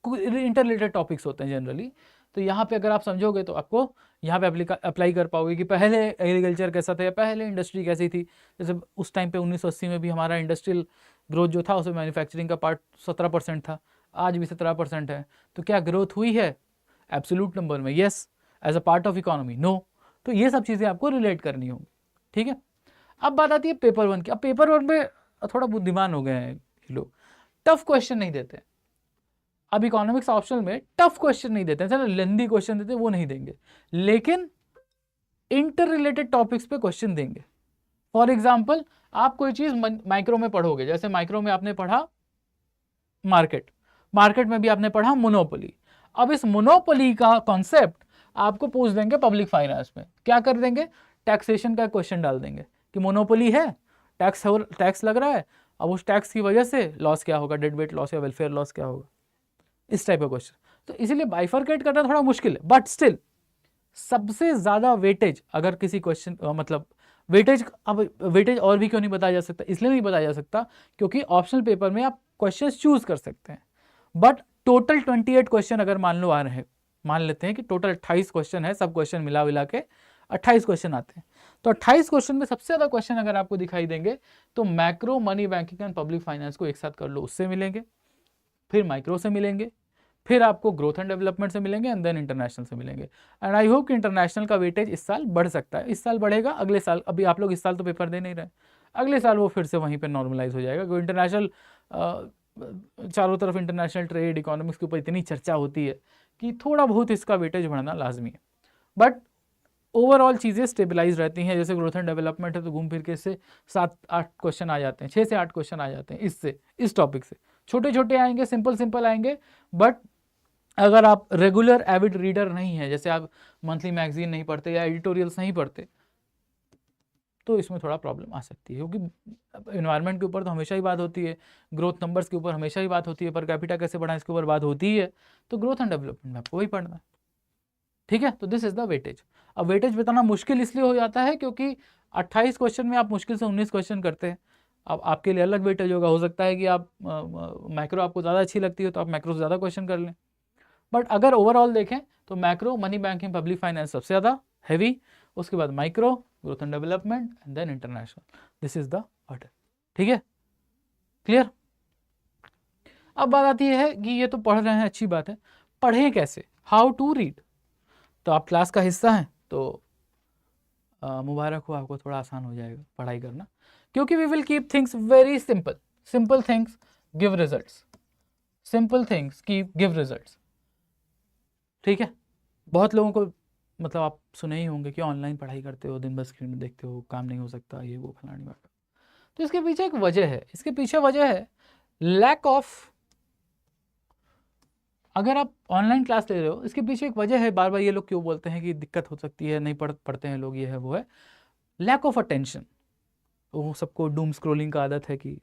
इंटर रिलेटेड टॉपिक्स होते हैं जनरली, तो यहाँ पे अगर आप समझोगे तो आपको यहाँ पे अप्लाई कर पाओगे कि पहले एग्रीकल्चर कैसा था या पहले इंडस्ट्री कैसी थी। जैसे उस टाइम पे 1980 में भी हमारा इंडस्ट्रियल ग्रोथ जो था उसमें मैन्युफैक्चरिंग का पार्ट 17% था, आज भी 17% है। तो क्या ग्रोथ हुई है एब्सोल्यूट नंबर में? Yes. As a part of economy? No. तो ये सब चीज़ें आपको रिलेट करनी होंगी, ठीक है। अब बात आती है पेपर 1 की। अब पेपर 1 में थोड़ा बुद्धिमान हो गए हैं ये लोग, टफ क्वेश्चन नहीं देते। अब इकोनॉमिक्स ऑप्शनल में टफ क्वेश्चन नहीं देते हैं, चलो लेंदी क्वेश्चन देते हैं वो नहीं देंगे, लेकिन इंटर रिलेटेड टॉपिक्स पे क्वेश्चन देंगे। फॉर एग्जाम्पल आप कोई चीज माइक्रो में पढ़ोगे, जैसे माइक्रो में आपने पढ़ा मार्केट, मार्केट में भी आपने पढ़ा मोनोपोली। अब इस मोनोपोली का कॉन्सेप्ट आपको पूछ देंगे पब्लिक फाइनेंस में, क्या कर देंगे, टैक्सेशन का क्वेश्चन डाल देंगे कि मोनोपोली है, टैक्स लग रहा है, अब उस टैक्स की वजह से लॉस क्या होगा, डेड वेट लॉस या वेलफेयर लॉस क्या होगा, इस टाइप का क्वेश्चन। तो इसीलिए बाइफरकेट करना थोड़ा मुश्किल है, बट स्टिल सबसे ज्यादा वेटेज अगर किसी क्वेश्चन मतलब वेटेज, अब वेटेज और भी क्यों नहीं बताया जा सकता, इसलिए नहीं बताया जा सकता क्योंकि ऑप्शनल पेपर में आप क्वेश्चन चूज कर सकते हैं, बट टोटल 28 क्वेश्चन अगर मान लो आ रहे हैं, मान लेते हैं कि टोटल 28 क्वेश्चन है, सब क्वेश्चन मिला विला के 28 क्वेश्चन आते हैं, तो 28 क्वेश्चन में सबसे ज्यादा क्वेश्चन अगर आपको दिखाई देंगे तो macro, money banking and public finance को एक साथ कर लो, उससे मिलेंगे, फिर माइक्रो से मिलेंगे, फिर आपको ग्रोथ एंड डेवलपमेंट से मिलेंगे, एंड देन इंटरनेशनल से मिलेंगे। एंड आई होप कि इंटरनेशनल का वेटेज इस साल बढ़ सकता है, इस साल बढ़ेगा, अगले साल, अभी आप लोग इस साल तो पेपर दे नहीं रहे, अगले साल वो फिर से वहीं पे नॉर्मलाइज हो जाएगा, क्योंकि इंटरनेशनल चारों तरफ इंटरनेशनल ट्रेड इकोनॉमिक्स के ऊपर इतनी चर्चा होती है कि थोड़ा बहुत इसका वेटेज बढ़ना लाजमी है, बट ओवरऑल चीज़ें स्टेबलाइज रहती हैं। जैसे ग्रोथ एंड डेवलपमेंट है तो घूम फिर के इससे 7-8 क्वेश्चन आ जाते हैं, 6 से 8 क्वेश्चन आ जाते हैं इससे, इस टॉपिक से, छोटे छोटे आएंगे, सिंपल सिंपल आएंगे, बट अगर आप रेगुलर एविड रीडर नहीं है, जैसे आप मंथली मैगजीन नहीं पढ़ते या एडिटोरियल्स नहीं पढ़ते, तो इसमें थोड़ा प्रॉब्लम आ सकती है, क्योंकि इन्वायरमेंट के ऊपर तो हमेशा ही बात होती है, ग्रोथ नंबर्स के ऊपर हमेशा ही बात होती है, पर कैपिटा कैसे बढ़ाएं इसके ऊपर बात होती है, तो ग्रोथ एंड डेवलपमेंट में आपको वही पढ़ना है, ठीक है। तो दिस इज द वेटेज। अब वेटेज बताना मुश्किल इसलिए हो जाता है क्योंकि 28 क्वेश्चन में आप मुश्किल से 19 क्वेश्चन करते हैं। अब आपके लिए अलग वेटेज होगा, हो सकता है कि आप मैक्रो आपको ज़्यादा अच्छी लगती है तो आप मैक्रो से ज़्यादा क्वेश्चन कर लें, बट अगर ओवरऑल देखें तो macro, money banking, public finance सबसे ज़्यादा हैवी, उसके बाद micro, growth and development, and then international, this is the order, ठीक है, क्लियर। अब बात आती है कि ये तो पढ़ रहे हैं, अच्छी बात है, पढ़ें कैसे, हाउ टू रीड। तो आप क्लास का हिस्सा हैं तो मुबारक हो, आपको थोड़ा आसान हो जाएगा पढ़ाई करना, क्योंकि we will keep things very simple, simple things give results, simple things give results, ठीक है। बहुत लोगों को मतलब आप सुने ही होंगे कि ऑनलाइन पढ़ाई करते हो, दिन भर स्क्रीन में देखते हो, काम नहीं हो सकता, ये वो फलानी बात। तो इसके पीछे एक वजह है, इसके पीछे वजह है लैक ऑफ, अगर आप ऑनलाइन क्लास ले रहे हो इसके पीछे एक वजह है, बार बार ये लोग क्यों बोलते हैं कि दिक्कत हो सकती है, नहीं पढ़ते हैं लोग, ये है वो है, लैक ऑफ अटेंशन। वो सबको डूम स्क्रोलिंग का आदत है कि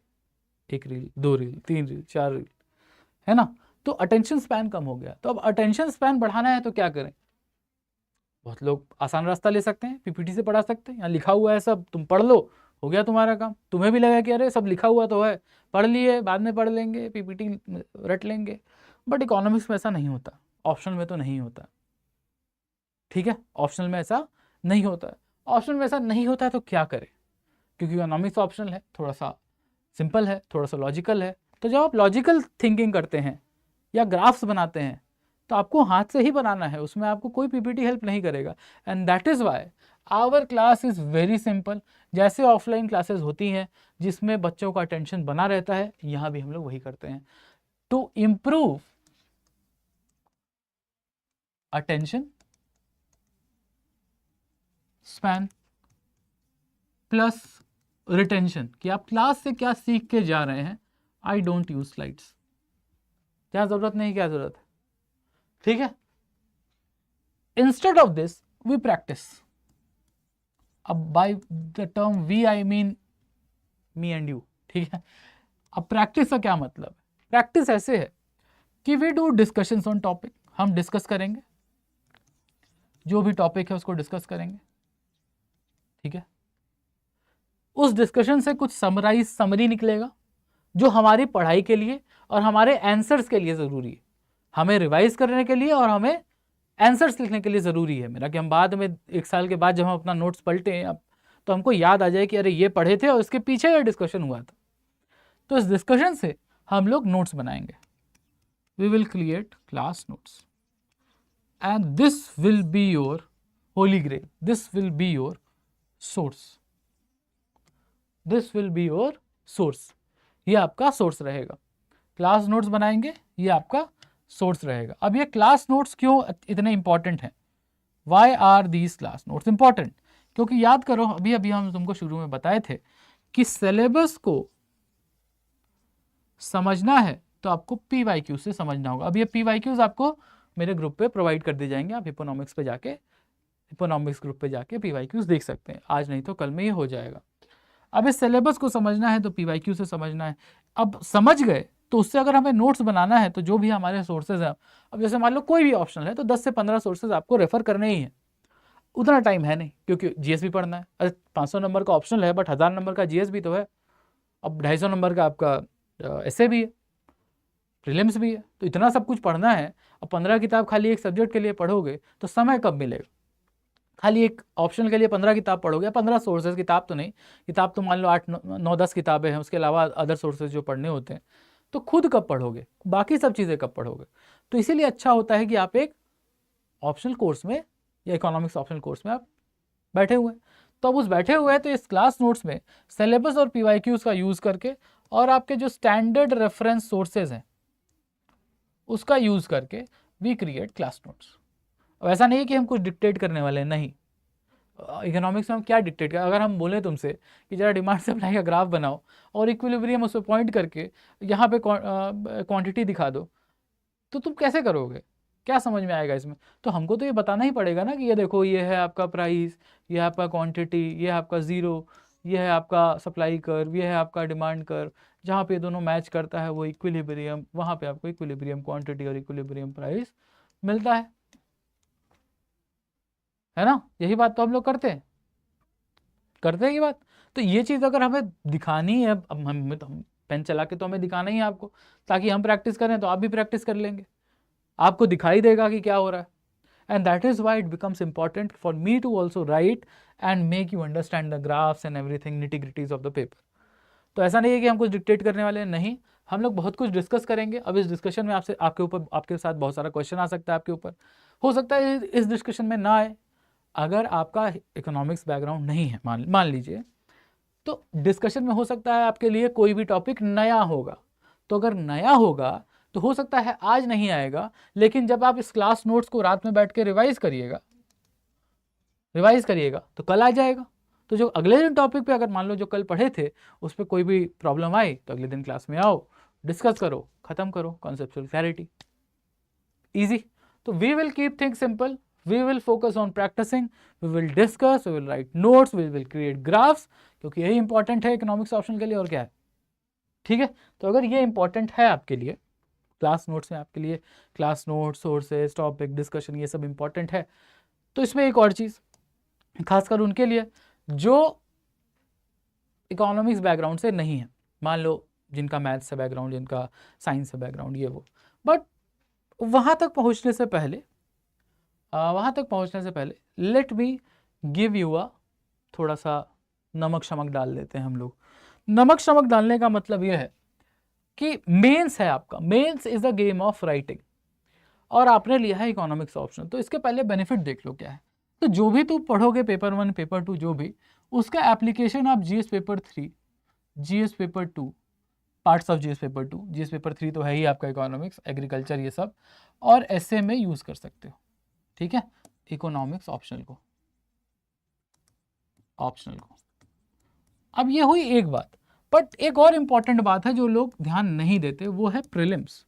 1 रील, 2 रील, 3 रील, 4 रील, है ना, तो अटेंशन स्पैन कम हो गया। तो अब अटेंशन स्पैन बढ़ाना है तो क्या करें, बहुत लोग आसान रास्ता ले सकते हैं, पीपीटी से पढ़ा सकते हैं, यहाँ लिखा हुआ है सब, तुम पढ़ लो, हो गया तुम्हारा काम। तुम्हें भी लगा कि अरे सब लिखा हुआ तो है, पढ़ लिए, बाद में पढ़ लेंगे, पीपीटी रट लेंगे, बट इकोनॉमिक्स में ऐसा नहीं होता, ऑप्शनल में तो नहीं होता, ठीक है, ऑप्शनल में ऐसा नहीं होता है। ऑप्शनल में ऐसा नहीं होता है तो क्या करें, क्योंकि इकोनॉमिक्स ऑप्शनल है, थोड़ा सा सिंपल है, थोड़ा सा लॉजिकल है, तो जब आप लॉजिकल थिंकिंग करते हैं या ग्राफ्स बनाते हैं तो आपको हाथ से ही बनाना है, उसमें आपको कोई पीपीटी हेल्प नहीं करेगा, and that is why our class is very simple. जैसे ऑफलाइन क्लासेस होती हैं जिसमें बच्चों का अटेंशन बना रहता है, यहाँ भी हम लोग वही करते हैं, to improve attention span plus retention, कि आप क्लास से क्या सीख के जा रहे हैं। आई डोंट यूज स्लाइड्स, क्या जरूरत नहीं, क्या जरूरत है, ठीक है। Instead of this we practice. अब by the term we I mean me and you, ठीक है। अब प्रैक्टिस का क्या मतलब है, प्रैक्टिस ऐसे है कि we do discussions on topic, हम डिस्कस करेंगे, जो भी टॉपिक है उसको डिस्कस करेंगे, ठीक है। उस डिस्कशन से कुछ समरी निकलेगा जो हमारी पढ़ाई के लिए और हमारे आंसर्स के लिए ज़रूरी है, हमें रिवाइज करने के लिए और हमें आंसर्स लिखने के लिए ज़रूरी है मेरा, कि हम बाद में 1 साल के बाद जब हम अपना नोट्स पलटें अब तो हमको याद आ जाए कि अरे ये पढ़े थे और इसके पीछे ये डिस्कशन हुआ था। तो इस डिस्कशन से हम लोग नोट्स बनाएंगे, we will create class notes and this will be your holy grail, this will be your source, this will be your source, ये आपका सोर्स रहेगा। क्लास नोट्स बनाएंगे, ये आपका सोर्स रहेगा। अब ये क्लास नोट्स क्यों इतने इंपॉर्टेंट हैं? Why are these class notes important? क्योंकि याद करो अभी अभी हम तुमको शुरू में बताए थे कि सिलेबस को समझना है तो आपको PYQ से समझना होगा। अब ये PYQs आपको मेरे ग्रुप पे प्रोवाइड कर दिए जाएंगे, आप इकोनॉमिक्स पे जाके, इकोनॉमिक्स ग्रुप पे जाके PYQs देख सकते हैं, आज नहीं तो कल में ये हो जाएगा। अब इस सिलेबस को समझना है तो PYQ से समझना है। अब समझ गए तो उससे अगर हमें नोट्स बनाना है तो जो भी हमारे सोर्सेज हैं, अब जैसे मान लो कोई भी ऑप्शनल है तो 10 से 15 सोर्सेज आपको रेफर करने ही हैं, उतना टाइम है नहीं क्योंकि GS भी पढ़ना है। अरे 500 नंबर का ऑप्शनल है बट 1000 नंबर का GS भी तो है, अब 250 नंबर का आपका ऐसे भी है, प्रीलिम्स भी है, तो इतना सब कुछ पढ़ना है। अब 15 किताब खाली एक सब्जेक्ट के लिए पढ़ोगे तो समय कब मिलेगा? खाली एक ऑप्शनल के लिए 15 किताब पढ़ोगे, 15 सोर्सेज, किताब तो नहीं, किताब तो मान लो 8-9-10 किताबें हैं, उसके अलावा अदर सोर्सेज जो पढ़ने होते हैं, तो खुद कब पढ़ोगे, बाकी सब चीज़ें कब पढ़ोगे? तो इसीलिए अच्छा होता है कि आप एक ऑप्शनल कोर्स में या इकोनॉमिक्स ऑप्शनल कोर्स में आप बैठे हुए हैं। तो अब उस बैठे हुए हैं तो इस क्लास नोट्स में सिलेबस और PYQs का यूज़ करके और आपके जो स्टैंडर्ड रेफरेंस सोर्सेज हैं उसका यूज़ करके वी क्रिएट क्लास नोट्स। अब ऐसा नहीं है कि हम कुछ डिक्टेट करने वाले हैं, नहीं। इकोनॉमिक्स में हम क्या डिक्टेट करें? अगर हम बोलें तुमसे कि जरा डिमांड सप्लाई का ग्राफ बनाओ और इक्विलिब्रियम उस पर पॉइंट करके यहाँ पे क्वांटिटी दिखा दो, तो तुम कैसे करोगे? क्या समझ में आएगा इसमें? तो हमको तो ये बताना ही पड़ेगा ना कि ये देखो, ये है आपका प्राइस, ये है आपका क्वांटिटी, ये है आपका ज़ीरो, ये है आपका सप्लाई कर्व, ये है आपका डिमांड कर्व, जहाँ पे दोनों मैच करता है वो इक्विलिब्रियम, वहाँ पे आपको इक्विलिब्रियम क्वांटिटी और इक्विलिब्रियम प्राइस मिलता है ना? यही बात तो हम लोग करते हैं ये बात। तो ये चीज़ अगर हमें दिखानी है, अब हम तो पेन चला के तो हमें दिखाना ही है आपको, ताकि हम प्रैक्टिस करें तो आप भी प्रैक्टिस कर लेंगे, आपको दिखाई देगा कि क्या हो रहा है। And that is why it becomes important for me to also write and make you understand the graphs and everything, nitty gritties of the paper. तो ऐसा नहीं है कि हम कुछ डिक्टेट करने वाले हैं, नहीं, हम लोग बहुत कुछ डिस्कस करेंगे। अब इस डिस्कशन में आपके साथ बहुत सारा क्वेश्चन आ सकता है, आपके ऊपर हो सकता है इस डिस्कशन में ना आए, अगर आपका इकोनॉमिक्स बैकग्राउंड नहीं है, मान लीजिए, तो डिस्कशन में हो सकता है आपके लिए कोई भी टॉपिक नया होगा। तो अगर नया होगा तो हो सकता है आज नहीं आएगा, लेकिन जब आप इस क्लास नोट्स को रात में बैठ के रिवाइज करिएगा तो कल आ जाएगा। तो जो अगले दिन टॉपिक पे अगर मान लो जो कल पढ़े थे उस पर कोई भी प्रॉब्लम आई तो अगले दिन क्लास में आओ, डिस्कस करो, खत्म करो, कॉन्सेप्चुअल क्लैरिटी, इजी। तो we will keep things simple, we will focus on practicing, we will discuss, we will write notes, we will create graphs, क्योंकि यही इंपॉर्टेंट है इकोनॉमिक्स ऑप्शन के लिए, और क्या है, ठीक है। तो अगर ये इंपॉर्टेंट है आपके लिए, क्लास नोट्स में आपके लिए class notes, sources, topic, discussion, ये सब इंपॉर्टेंट है, तो इसमें एक और चीज़ खासकर उनके लिए जो इकोनॉमिक्स बैकग्राउंड से नहीं है, मान लो जिनका मैथ्स से बैकग्राउंड, जिनका साइंस से बैकग्राउंड, ये वो, बट वहाँ तक पहुँचने से पहले लेट मी गिव यू अ थोड़ा सा नमक शमक डाल देते हैं हम लोग। नमक शमक डालने का मतलब यह है कि मेंस है आपका, mains is a game of writing, और आपने लिया है इकोनॉमिक्स ऑप्शन, तो इसके पहले बेनिफिट देख लो क्या है। तो जो भी तुम पढ़ोगे पेपर 1, पेपर 2, जो भी, उसका एप्लीकेशन आप GS paper 3, GS paper 2, parts of GS paper 2, GS paper 3 तो है ही आपका इकोनॉमिक्स, एग्रीकल्चर, ये सब, और ऐसे में यूज़ कर सकते हो, ठीक है, इकोनॉमिक्स ऑप्शनल को। अब ये हुई एक बात, बट एक और इंपॉर्टेंट बात है जो लोग ध्यान नहीं देते, वो है प्रीलिम्स।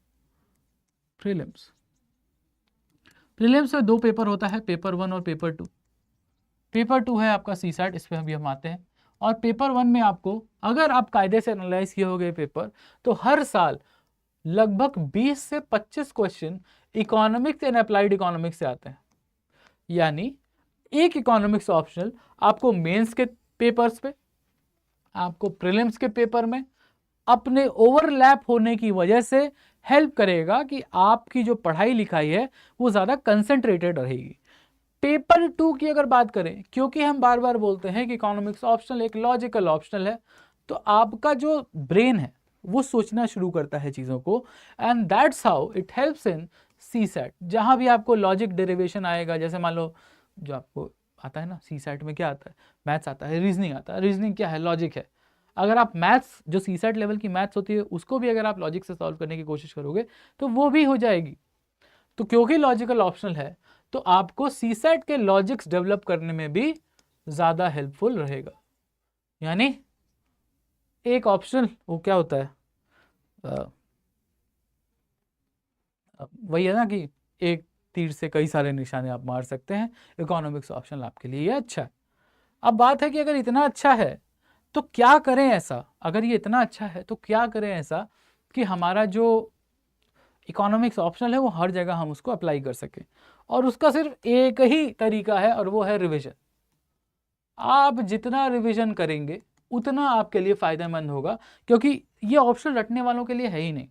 प्रीलिम्स में 2 पेपर होता है, पेपर 1 और पेपर 2। पेपर 2 है आपका CSAT, इस पर अभी हम आते हैं। और पेपर 1 में आपको, अगर आप कायदे से एनालाइज किए हो गए पेपर, तो हर साल लगभग 20 से 25 question economics and applied economics से आते हैं। यानी एक इकोनॉमिक्स ऑप्शनल आपको मेंस के पेपर्स पे, आपको प्रीलिम्स के पेपर में अपने ओवरलैप होने की वजह से हेल्प करेगा कि आपकी जो पढ़ाई लिखाई है वो ज़्यादा कंसंट्रेटेड रहेगी। पेपर 2 की अगर बात करें, क्योंकि हम बार बार बोलते हैं कि इकोनॉमिक्स ऑप्शनल एक लॉजिकल ऑप्शनल है, तो आपका जो ब्रेन है वो सोचना शुरू करता है चीज़ों को, and that's how it helps in CSAT. जहाँ भी आपको लॉजिक डेरिवेशन आएगा, जैसे मान लो जो आपको आता है ना सी सेट में, क्या आता है, मैथ्स आता है, रीजनिंग आता है। रीजनिंग क्या है, लॉजिक है। अगर आप मैथ्स जो सी सेट लेवल की मैथ्स होती है उसको भी अगर आप लॉजिक से सॉल्व करने की कोशिश करोगे तो वो भी हो जाएगी। तो क्योंकि लॉजिकल ऑप्शनल है तो आपको सी सेट के लॉजिक्स डेवलप करने में भी ज़्यादा हेल्पफुल रहेगा। यानी एक ऑप्शनल वो क्या होता है, वही है ना कि एक तीर से कई सारे निशाने आप मार सकते हैं। इकोनॉमिक्स ऑप्शनल आपके लिए ये अच्छा है। अब बात है कि अगर इतना अच्छा है तो क्या करें ऐसा, अगर ये इतना अच्छा है तो क्या करें ऐसा कि हमारा जो इकोनॉमिक्स ऑप्शनल है वो हर जगह हम उसको अप्लाई कर सकें। और उसका सिर्फ एक ही तरीका है और वो है रिवीजन। आप जितना रिवीजन करेंगे उतना आपके लिए फ़ायदेमंद होगा, क्योंकि ये ऑप्शन रटने वालों के लिए है ही नहीं।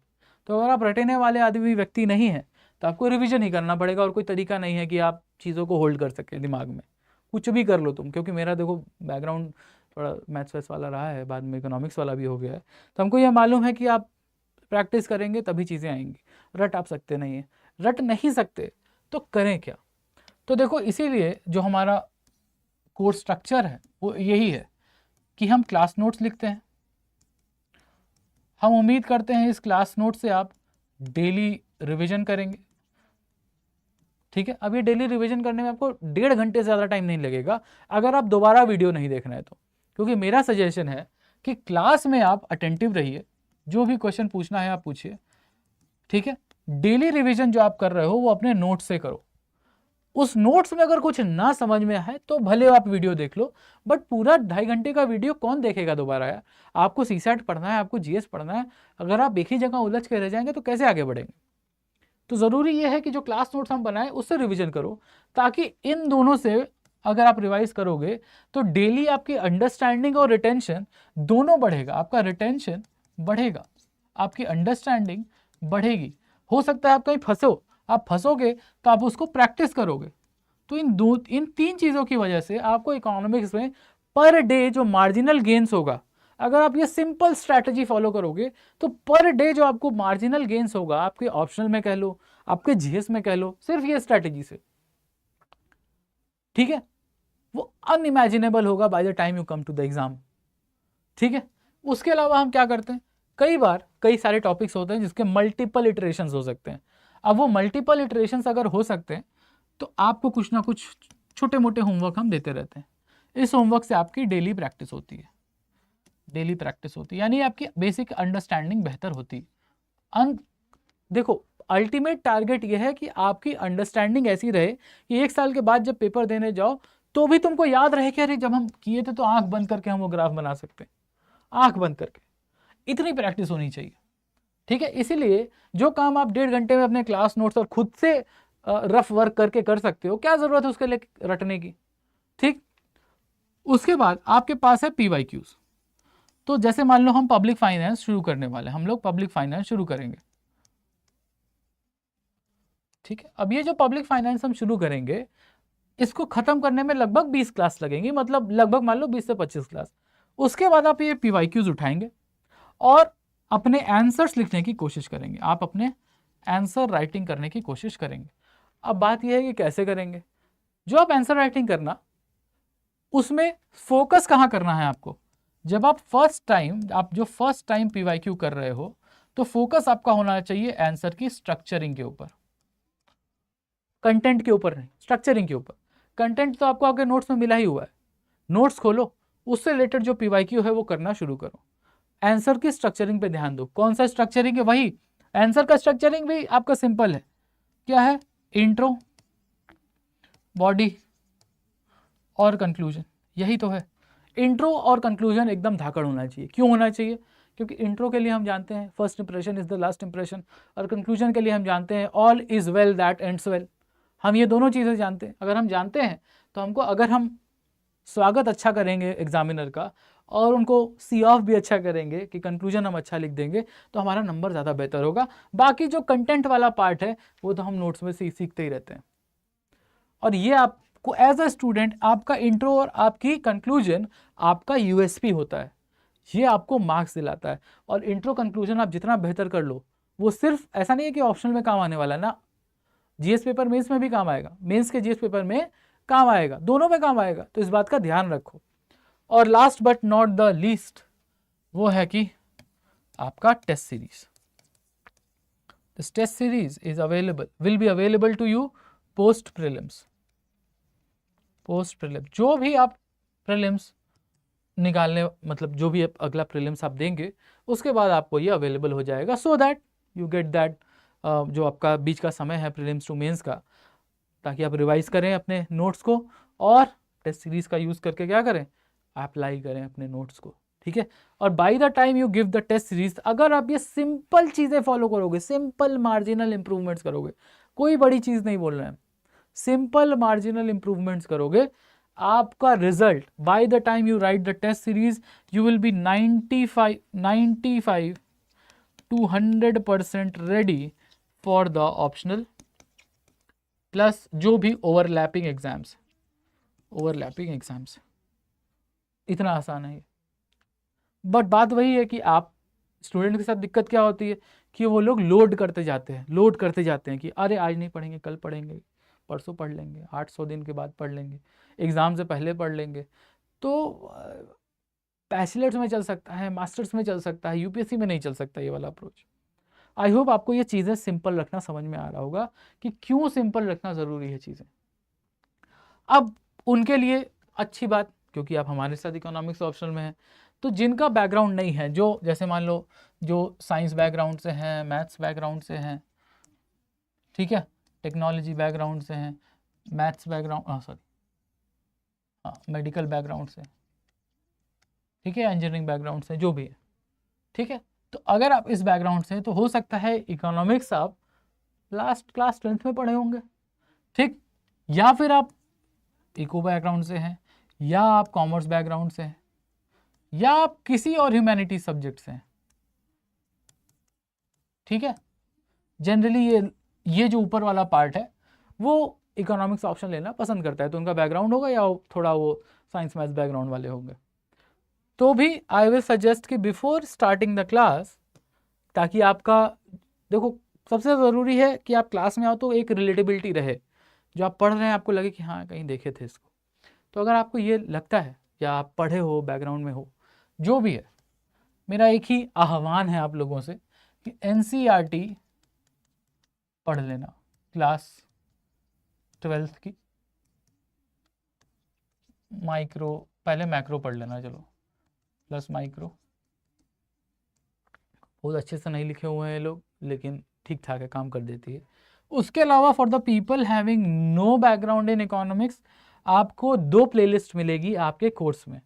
तो अगर आप रटने वाले आदमी व्यक्ति नहीं हैं तो आपको रिवीजन ही करना पड़ेगा, और कोई तरीका नहीं है कि आप चीज़ों को होल्ड कर सकें दिमाग में। कुछ भी कर लो तुम, क्योंकि मेरा देखो बैकग्राउंड थोड़ा मैथ्स वैथ्स वाला रहा है, बाद में इकोनॉमिक्स वाला भी हो गया है, तो हमको यह मालूम है कि आप प्रैक्टिस करेंगे तभी चीज़ें आएंगी। रट आप सकते नहीं हैं, रट नहीं सकते तो करें क्या। तो देखो इसीलिए जो हमारा कोर्स स्ट्रक्चर है वो यही है कि हम क्लास नोट्स लिखते हैं। हम उम्मीद करते हैं इस क्लास नोट से आप डेली रिवीजन करेंगे। ठीक है, अब ये डेली रिवीजन करने में आपको 1.5 घंटे से ज़्यादा टाइम नहीं लगेगा अगर आप दोबारा वीडियो नहीं देखना है तो। क्योंकि मेरा सजेशन है कि क्लास में आप अटेंटिव रहिए, जो भी क्वेश्चन पूछना है आप पूछिए। ठीक है, डेली रिवीजन जो आप कर रहे हो वो अपने नोट्स से करो। उस नोट्स में अगर कुछ ना समझ में आए तो भले आप वीडियो देख लो, बट पूरा 2.5 घंटे का वीडियो कौन देखेगा दोबारा यार। आपको सीसैट पढ़ना है, आपको जीएस पढ़ना है, अगर आप एक ही जगह उलझ के रह जाएंगे तो कैसे आगे बढ़ेंगे। तो ज़रूरी ये है कि जो क्लास नोट्स हम बनाएं उससे रिवीजन करो, ताकि इन दोनों से अगर आप रिवाइज करोगे तो डेली आपकी अंडरस्टैंडिंग और रिटेंशन दोनों बढ़ेगा। आपका रिटेंशन बढ़ेगा, आपकी अंडरस्टैंडिंग बढ़ेगी। हो सकता है आप कहीं फंसो, आप फंसोगे तो आप उसको प्रैक्टिस करोगे। तो इन 3 चीज़ों की वजह से आपको इकोनॉमिक्स में पर डे जो मार्जिनल गेन्स होगा, अगर आप ये सिंपल स्ट्रैटेजी फॉलो करोगे तो पर डे जो आपको मार्जिनल गेन्स होगा, आपके ऑप्शनल में कह लो, आपके जीएस में कह लो, सिर्फ ये स्ट्रैटेजी से, ठीक है, वो अनइमेजिनेबल होगा by the time you come to the exam. ठीक है, उसके अलावा हम क्या करते हैं, कई बार कई सारे टॉपिक्स होते हैं जिसके मल्टीपल इटरेशंस हो सकते हैं। अब वो मल्टीपल इटरेशंस अगर हो सकते हैं तो आपको कुछ ना कुछ छोटे मोटे होमवर्क हम देते रहते हैं। इस होमवर्क से आपकी डेली प्रैक्टिस होती है, डेली प्रैक्टिस होती है, यानी आपकी बेसिक अंडरस्टैंडिंग बेहतर होती है। देखो अल्टीमेट टारगेट ये है कि आपकी अंडरस्टैंडिंग ऐसी रहे कि 1 साल के बाद जब पेपर देने जाओ तो भी तुमको याद रहे कि अरे जब हम किए थे तो आंख बंद करके हम वो ग्राफ बना सकते हैं, आंख बंद करके। इतनी प्रैक्टिस होनी चाहिए। ठीक है, इसीलिए जो काम आप 1.5 घंटे में अपने क्लास नोट्स और खुद से रफ वर्क करके कर सकते हो, क्या जरूरत है उसके लिए रटने की। ठीक, उसके बाद आपके पास है पीवाईक्यूज। तो जैसे मान लो हम पब्लिक फाइनेंस शुरू करने वाले, हम लोग पब्लिक फाइनेंस शुरू करेंगे। ठीक है, अब ये जो पब्लिक फाइनेंस हम शुरू करेंगे इसको खत्म करने में लगभग 20 क्लास लगेंगी, मतलब लगभग मान लो 20 से 25 क्लास। उसके बाद आप ये पीवाईक्यूज उठाएंगे और अपने आंसर्स लिखने की कोशिश करेंगे, आप अपने आंसर राइटिंग करने की कोशिश करेंगे। अब बात यह है कि कैसे करेंगे। जो आप आंसर राइटिंग करना, उसमें फोकस कहाँ करना है आपको। जब आप फर्स्ट टाइम पीवाईक्यू कर रहे हो तो फोकस आपका होना चाहिए आंसर की स्ट्रक्चरिंग के ऊपर, कंटेंट के ऊपर नहीं, स्ट्रक्चरिंग के ऊपर। कंटेंट तो आपको आपके नोट्स में मिला ही हुआ है, नोट्स खोलो, उससे रिलेटेड जो पीवाईक्यू है वो करना शुरू करो। आंसर की स्ट्रक्चरिंग पे ध्यान दो। कौन सा स्ट्रक्चरिंग है, वही आंसर का स्ट्रक्चरिंग भी आपका सिंपल है। क्या है, इंट्रो, बॉडी और कंक्लूजन, यही तो है। इंट्रो और कंक्लूजन एकदम धाकड़ होना चाहिए। क्यों होना चाहिए, क्योंकि इंट्रो के लिए हम जानते हैं first impression is the last impression, और कंक्लूजन के लिए हम जानते हैं all is well that ends well. हम ये दोनों चीज़ें जानते हैं। अगर हम जानते हैं तो हमको, अगर हम स्वागत अच्छा करेंगे एग्जामिनर का और उनको सी ऑफ भी अच्छा करेंगे कि कंक्लूजन हम अच्छा लिख देंगे, तो हमारा नंबर ज़्यादा बेहतर होगा। बाकी जो कंटेंट वाला पार्ट है वो तो हम नोट्स में सीखते ही रहते हैं। और ये आपको एज अ स्टूडेंट आपका इंट्रो और आपकी कंक्लूजन आपका यूएसपी होता है, ये आपको मार्क्स दिलाता है। और इंट्रो कंक्लूजन आप जितना बेहतर कर लो, वो सिर्फ ऐसा नहीं है कि ऑप्शनल में काम आने वाला है ना, जीएस पेपर मेंस में भी काम आएगा, मेंस के जीएस पेपर में काम आएगा, दोनों में काम आएगा, तो इस बात का ध्यान रखो। और last but not the least वो है कि आपका test series. This test series is available, will be available to you post prelims. Post prelims जो भी आप प्रीलिम्स निकालने, मतलब जो भी अगला प्रीलिम्स आप देंगे उसके बाद आपको ये अवेलेबल हो जाएगा, सो दैट यू गेट दैट जो आपका बीच का समय है प्रीलिम्स टू मेंस का, ताकि आप रिवाइज करें अपने नोट्स को और टेस्ट सीरीज का यूज़ करके क्या करें, अप्लाई करें अपने नोट्स को। ठीक है, और by the time you give the test series, अगर आप ये सिंपल चीज़ें फॉलो करोगे, सिंपल मार्जिनल इंप्रूवमेंट्स करोगे, कोई बड़ी चीज़ नहीं बोल रहे हैं, सिंपल मार्जिनल इंप्रूवमेंट्स करोगे, आपका result by the time you write the test series you will be 95 to 100% ready for the optional plus जो भी ओवरलैपिंग एग्जाम्स। इतना आसान है ये। बट बात वही है कि आप स्टूडेंट के साथ दिक्कत क्या होती है कि वो लोग लोड करते जाते हैं कि अरे आज नहीं पढ़ेंगे, कल पढ़ेंगे, परसों पढ़ लेंगे, 800 दिन के बाद पढ़ लेंगे, एग्ज़ाम से पहले पढ़ लेंगे। तो बैचलर्स में चल सकता है, मास्टर्स में चल सकता है, यूपीएससी में नहीं चल सकता ये वाला अप्रोच। आई होप आपको ये चीज़ें सिंपल रखना समझ में आ रहा होगा कि क्यों सिंपल रखना ज़रूरी है चीज़ें। अब उनके लिए अच्छी बात, क्योंकि आप हमारे साथ इकोनॉमिक्स ऑप्शनल में हैं, तो जिनका बैकग्राउंड नहीं है, जो जैसे मान लो जो साइंस बैकग्राउंड से हैं, मैथ्स बैकग्राउंड से हैं, ठीक है, टेक्नोलॉजी बैकग्राउंड से हैं, मैथ्स बैकग्राउंड मेडिकल बैकग्राउंड से, ठीक है, इंजीनियरिंग बैकग्राउंड से, जो भी है, ठीक है। तो अगर आप इस बैकग्राउंड से हैं तो हो सकता है इकोनॉमिक्स आप लास्ट क्लास 10th में पढ़े होंगे, ठीक, या फिर आप इको बैकग्राउंड से हैं, या आप कॉमर्स बैकग्राउंड से हैं, या आप किसी और ह्यूमैनिटी सब्जेक्ट से हैं, ठीक है। जनरली ये जो ऊपर वाला पार्ट है वो इकोनॉमिक्स ऑप्शन लेना पसंद करता है, तो उनका बैकग्राउंड होगा या थोड़ा वो साइंस मैथ्स बैकग्राउंड वाले होंगे। तो भी आई विल सजेस्ट कि बिफोर स्टार्टिंग द क्लास, ताकि आपका, देखो सबसे ज़रूरी है कि आप क्लास में आओ तो एक रिलेटेबिलिटी रहे, जो आप पढ़ रहे हैं आपको लगे कि हाँ कहीं देखे थे इसको। तो अगर आपको ये लगता है या आप पढ़े हो, बैकग्राउंड में हो, जो भी है, मेरा एक ही आह्वान है आप लोगों से कि एनसीईआरटी पढ़ लेना, क्लास 12th की माइक्रो, पहले मैक्रो पढ़ लेना, चलो प्लस माइक्रो, बहुत अच्छे से नहीं लिखे हुए हैं लोग, लेकिन ठीक ठाक है, काम कर देती है। उसके अलावा for the people having no background in economics, आपको 2 प्लेलिस्ट मिलेगी आपके कोर्स में,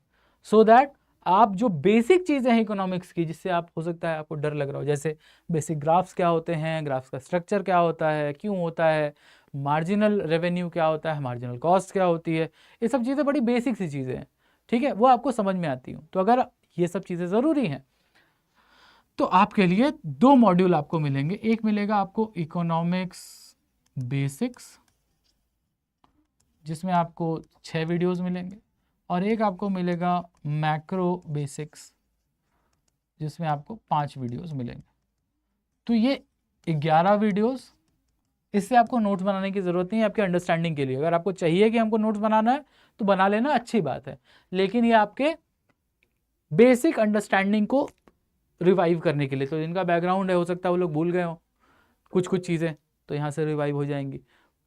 सो दैट आप जो बेसिक चीज़ें हैं इकोनॉमिक्स की, जिससे आप, हो सकता है आपको डर लग रहा हो, जैसे बेसिक ग्राफ्स क्या होते हैं, ग्राफ्स का स्ट्रक्चर क्या होता है, क्यों होता है, मार्जिनल रेवेन्यू क्या होता है, मार्जिनल कॉस्ट क्या होती है, ये सब चीज़ें बड़ी बेसिक सी चीज़ें हैं, ठीक है, वो आपको समझ में आती हूँ। तो अगर ये सब चीज़ें ज़रूरी हैं तो आपके लिए 2 मॉड्यूल आपको मिलेंगे। एक मिलेगा आपको इकोनॉमिक्स बेसिक्स, जिसमें आपको 6 वीडियोस मिलेंगे, और एक आपको मिलेगा मैक्रो बेसिक्स, जिसमें आपको 5 वीडियोस मिलेंगे। तो ये 11 वीडियोस, इससे आपको नोट्स बनाने की ज़रूरत नहीं है, आपके अंडरस्टैंडिंग के लिए। अगर आपको चाहिए कि हमको नोट्स बनाना है तो बना लेना, अच्छी बात है, लेकिन ये आपके बेसिक अंडरस्टैंडिंग को रिवाइव करने के लिए। तो जिनका बैकग्राउंड है, हो सकता है वो लोग भूल गए हो कुछ चीज़ें, तो यहाँ से रिवाइव हो जाएंगी,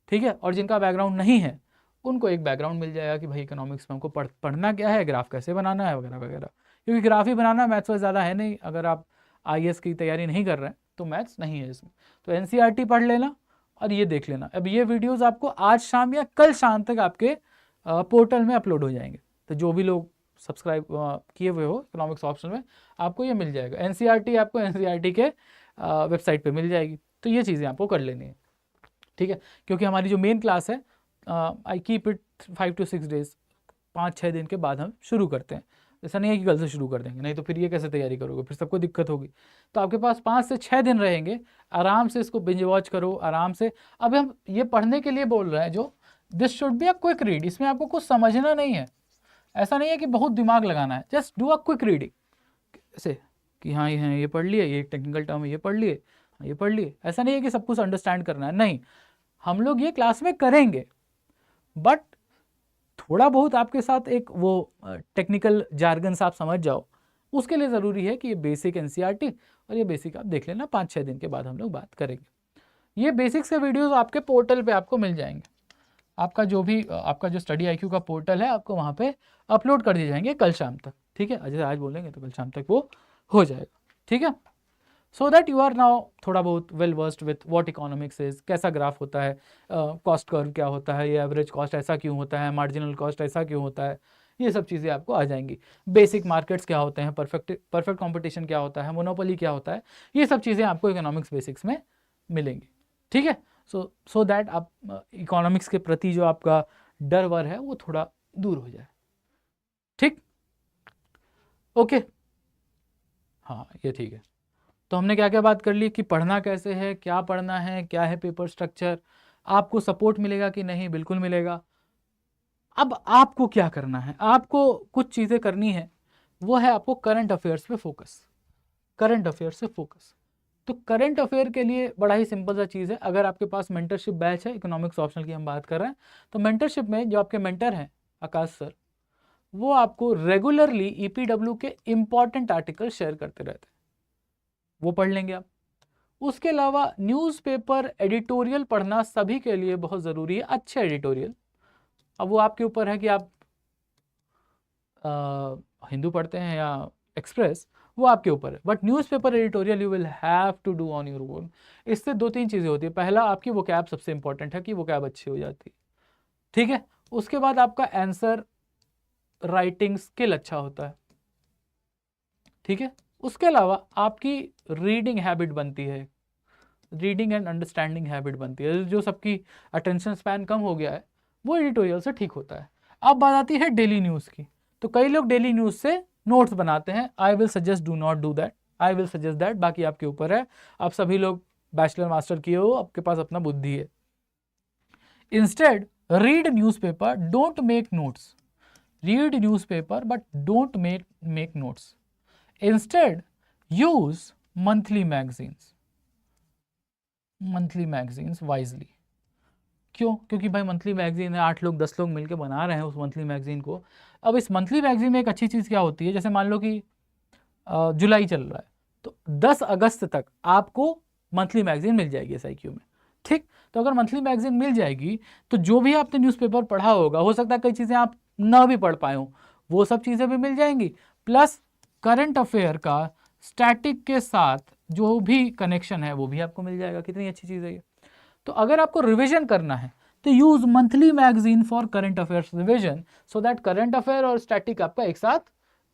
ठीक है। और जिनका बैकग्राउंड नहीं है उनको एक बैकग्राउंड मिल जाएगा कि भाई इकोनॉमिक्स में हमको पढ़ना क्या है, ग्राफ कैसे बनाना है, वगैरह वगैरह, क्योंकि ग्राफ ही बनाना मैथ्स में ज़्यादा है नहीं। अगर आप आईएएस की तैयारी नहीं कर रहे हैं तो मैथ्स नहीं है इसमें, तो एनसीईआरटी पढ़ लेना और ये देख लेना। अब ये वीडियोज़ आपको आज शाम या कल शाम तक आपके पोर्टल में अपलोड हो जाएंगे, तो जो भी लोग सब्सक्राइब किए हुए हो इकोनॉमिक्स ऑप्शन में, आपको ये मिल जाएगा। एनसीईआरटी आपको एनसीईआरटी के वेबसाइट पे मिल जाएगी। तो ये चीज़ें आपको कर लेनी है, ठीक है। क्योंकि हमारी जो मेन क्लास है I keep it 5 to 6 days, 5-6 दिन के बाद हम शुरू करते हैं। ऐसा नहीं है कि कल से शुरू कर देंगे, नहीं तो फिर ये कैसे तैयारी करोगे, फिर सबको दिक्कत होगी। तो आपके पास 5 से 6 दिन रहेंगे, आराम से इसको बिंज वॉच करो आराम से। अब हम ये पढ़ने के लिए बोल रहे हैं जो this should be a quick read, इसमें आपको कुछ समझना नहीं है, ऐसा नहीं है कि बहुत दिमाग लगाना है, just do a quick reading ऐसे कि हाँ ये पढ़ लिए, ये टेक्निकल टर्म है ये पढ़ लिए, ये पढ़ लिए। ऐसा नहीं है कि सब कुछ अंडरस्टैंड करना है, नहीं, हम लोग ये क्लास में करेंगे, बट थोड़ा बहुत आपके साथ एक वो टेक्निकल जार्गन्स आप समझ जाओ, उसके लिए ज़रूरी है कि ये बेसिक एनसीईआरटी और ये बेसिक आप देख लेना। 5-6 दिन के बाद हम लोग बात करेंगे। ये बेसिक्स के वीडियोस आपके पोर्टल पे आपको मिल जाएंगे, आपका जो भी आपका जो स्टडी IQ का पोर्टल है आपको वहाँ पे अपलोड कर दिए जाएंगे कल शाम तक, ठीक है। जैसे आज बोलेंगे तो कल शाम तक वो हो जाएगा, ठीक है। So that you are now थोड़ा बहुत well versed with what economics is, कैसा ग्राफ होता है, कॉस्ट कर्व क्या होता है, ये एवरेज कॉस्ट ऐसा क्यों होता है, मार्जिनल कॉस्ट ऐसा क्यों होता है, ये सब चीज़ें आपको आ जाएंगी। बेसिक मार्केट्स क्या होते हैं, परफेक्ट कंपटीशन क्या होता है, मोनोपोली क्या होता है, ये सब चीज़ें आपको इकोनॉमिक्स बेसिक्स में मिलेंगी, ठीक है। सो दैट आप इकोनॉमिक्स के प्रति जो आपका डर वर है वो थोड़ा दूर हो जाए, ठीक, ओके। हाँ ये ठीक है। तो हमने क्या क्या बात कर ली कि पढ़ना कैसे है, क्या पढ़ना है, क्या है पेपर स्ट्रक्चर, आपको सपोर्ट मिलेगा कि नहीं, बिल्कुल मिलेगा। अब आपको क्या करना है, आपको कुछ चीज़ें करनी है, वो है आपको करंट अफेयर्स पे फोकस, करंट अफेयर से फोकस। तो करंट अफेयर के लिए बड़ा ही सिंपल सा चीज़ है, अगर आपके पास मेंटरशिप बैच है, इकोनॉमिक्स ऑप्शनल की हम बात कर रहे हैं, तो मेंटरशिप में जो आपके मेंटर हैं आकाश सर, वो आपको रेगुलरली EPW के इंपॉर्टेंट आर्टिकल शेयर करते रहते हैं, वो पढ़ लेंगे आप। उसके अलावा न्यूज़पेपर एडिटोरियल पढ़ना सभी के लिए बहुत ज़रूरी है, अच्छे एडिटोरियल। अब वो आपके ऊपर है कि आप हिंदू पढ़ते हैं या एक्सप्रेस, वो आपके ऊपर है, but newspaper editorial you will have to do on your own. इससे 2-3 चीज़ें होती है, पहला आपकी वो कैब सबसे इंपॉर्टेंट है कि वो कैब अच्छी हो जाती है, ठीक है। उसके बाद आपका आंसर राइटिंग स्किल अच्छा होता है, ठीक है। उसके अलावा आपकी रीडिंग हैबिट बनती है, रीडिंग एंड अंडरस्टैंडिंग हैबिट बनती है, जो सबकी अटेंशन स्पैन कम हो गया है वो एडिटोरियल से ठीक होता है। अब बात आती है डेली न्यूज़ की, तो कई लोग डेली न्यूज़ से नोट्स बनाते हैं, I will suggest do not do that, I will suggest that, बाकी आपके ऊपर है। आप सभी लोग बैचलर मास्टर किए हो, आपके पास अपना बुद्धि है। Instead read newspaper, don't make notes, read newspaper but don't make notes. Instead use monthly magazines, monthly magazines wisely. क्यों? क्योंकि भाई मंथली मैगजीन है, 8 लोग 10 लोग मिलकर बना रहे हैं उस मंथली मैगजीन को। अब इस मंथली मैगजीन में एक अच्छी चीज़ क्या होती है, जैसे मान लो कि जुलाई चल रहा है, तो 10 अगस्त तक आपको मंथली मैगजीन मिल जाएगी SIQ में, ठीक। तो अगर मंथली मैगजीन मिल जाएगी तो जो भी आपने न्यूज़पेपर पढ़ा होगा, हो सकता है कई चीज़ें आप ना भी पढ़ पाए हो, वो सब चीज़ें भी मिल जाएंगी, प्लस करंट अफेयर का स्टैटिक के साथ जो भी कनेक्शन है वो भी आपको मिल जाएगा। कितनी अच्छी चीज़ है ये। तो अगर आपको रिवीजन करना है तो use monthly magazine for current affairs revision, so that current affair और स्टैटिक आपका एक साथ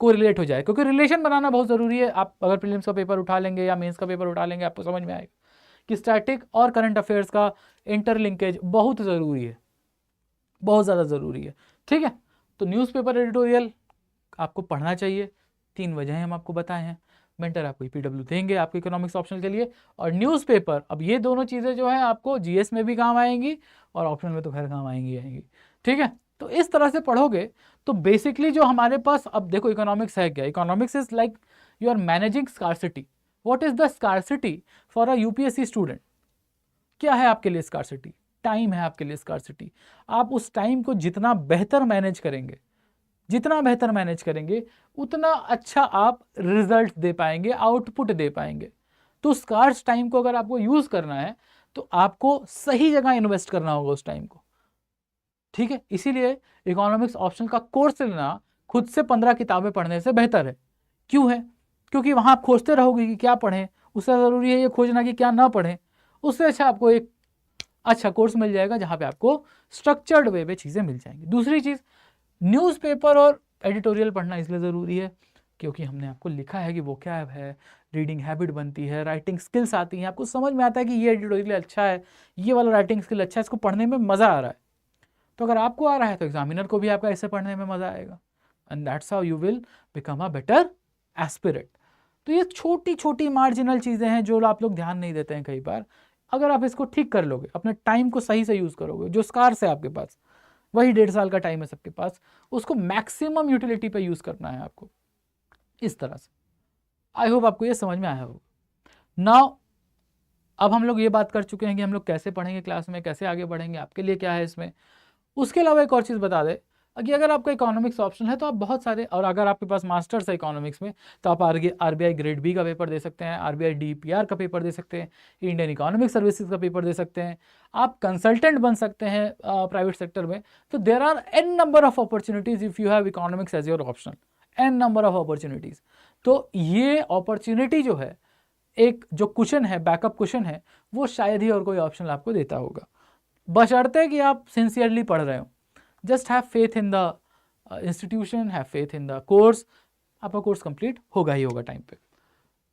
कोरिलेट हो जाए, क्योंकि रिलेशन बनाना बहुत ज़रूरी है। आप अगर प्रीलिम्स का पेपर उठा लेंगे या मेंस का पेपर उठा लेंगे, आपको समझ में आएगा कि स्टैटिक और करंट अफेयर्स का इंटरलिंकेज बहुत ज़रूरी है, बहुत ज़्यादा ज़रूरी है, ठीक है। तो न्यूज़पेपर एडिटोरियल आपको पढ़ना चाहिए, 3 वजह हम आपको बताए हैं। मेंटर आपको EPW देंगे आपके इकोनॉमिक्स ऑप्शनल के लिए, और न्यूज़पेपर, अब ये दोनों चीज़ें जो है आपको GS में भी काम आएंगी और ऑप्शनल में तो खैर काम आएंगी, ठीक है। तो इस तरह से पढ़ोगे तो बेसिकली जो हमारे पास, अब देखो इकोनॉमिक्स है क्या, economics is like you are managing scarcity. What is the scarcity for a UPSC student? क्या है आपके लिए स्कार्सिटी? टाइम है आपके लिए स्कार्सिटी। आप उस टाइम को जितना बेहतर मैनेज करेंगे, जितना बेहतर मैनेज करेंगे, उतना अच्छा आप रिजल्ट दे पाएंगे, आउटपुट दे पाएंगे। तो स्कार्स टाइम को अगर आपको यूज करना है तो आपको सही जगह इन्वेस्ट करना होगा उस टाइम को, ठीक है। इसीलिए इकोनॉमिक्स ऑप्शन का कोर्स लेना खुद से 15 किताबें पढ़ने से बेहतर है। क्यों है? क्योंकि वहां आप खोजते रहोगे कि क्या पढ़ें, उससे ज़रूरी है ये खोजना कि क्या ना पढ़ें। उससे अच्छा आपको एक अच्छा कोर्स मिल जाएगा जहां पे आपको स्ट्रक्चर्ड वे में चीज़ें मिल जाएंगी। दूसरी चीज़, न्यूज़पेपर और एडिटोरियल पढ़ना इसलिए ज़रूरी है क्योंकि हमने आपको लिखा है कि वो क्या है, रीडिंग हैबिट बनती है, राइटिंग स्किल्स आती हैं, आपको समझ में आता है कि ये एडिटोरियल अच्छा है, ये वाला राइटिंग स्किल अच्छा है, इसको पढ़ने में मज़ा आ रहा है। तो अगर आपको आ रहा है तो एग्जामिनर को भी आपका ऐसे पढ़ने में मज़ा आएगा, and that's how you will become a better aspirant. तो ये छोटी छोटी मार्जिनल चीज़ें हैं जो आप लोग ध्यान नहीं देते हैं कई बार। अगर आप इसको ठीक कर लोगे, अपने टाइम को सही से यूज़ करोगे, जो स्कार्स है आपके पास, वही 1.5 साल का टाइम है सबके पास, उसको मैक्सिमम यूटिलिटी पे यूज़ करना है आपको, इस तरह से। आई होप आपको ये समझ में आया होगा। नाउ अब हम लोग ये बात कर चुके हैं कि हम लोग कैसे पढ़ेंगे क्लास में, कैसे आगे बढ़ेंगे, आपके लिए क्या है इसमें। उसके अलावा एक और चीज़ बता दें कि अगर आपका इकोनॉमिक्स ऑप्शन है तो आप बहुत सारे, और अगर आपके पास मास्टर्स है इकोनॉमिक्स में तो आप RBI ग्रेड बी का पेपर दे सकते हैं, RBI DPR का पेपर दे सकते हैं, इंडियन इकोनॉमिक सर्विसेज का पेपर दे सकते हैं, आप कंसल्टेंट बन सकते हैं प्राइवेट सेक्टर में। तो there are n number of opportunities if you have economics as your option, n number of opportunities. तो ये अपॉर्चुनिटी जो है, एक जो क्वेश्चन है, बैकअप क्वेश्चन है, वो शायद ही और कोई ऑप्शन आपको देता होगा, बशर्ते कि आप सिंसियरली पढ़ रहे हो। Just have faith in the institution, have faith in the course, आपका कोर्स कंप्लीट होगा ही होगा टाइम पे।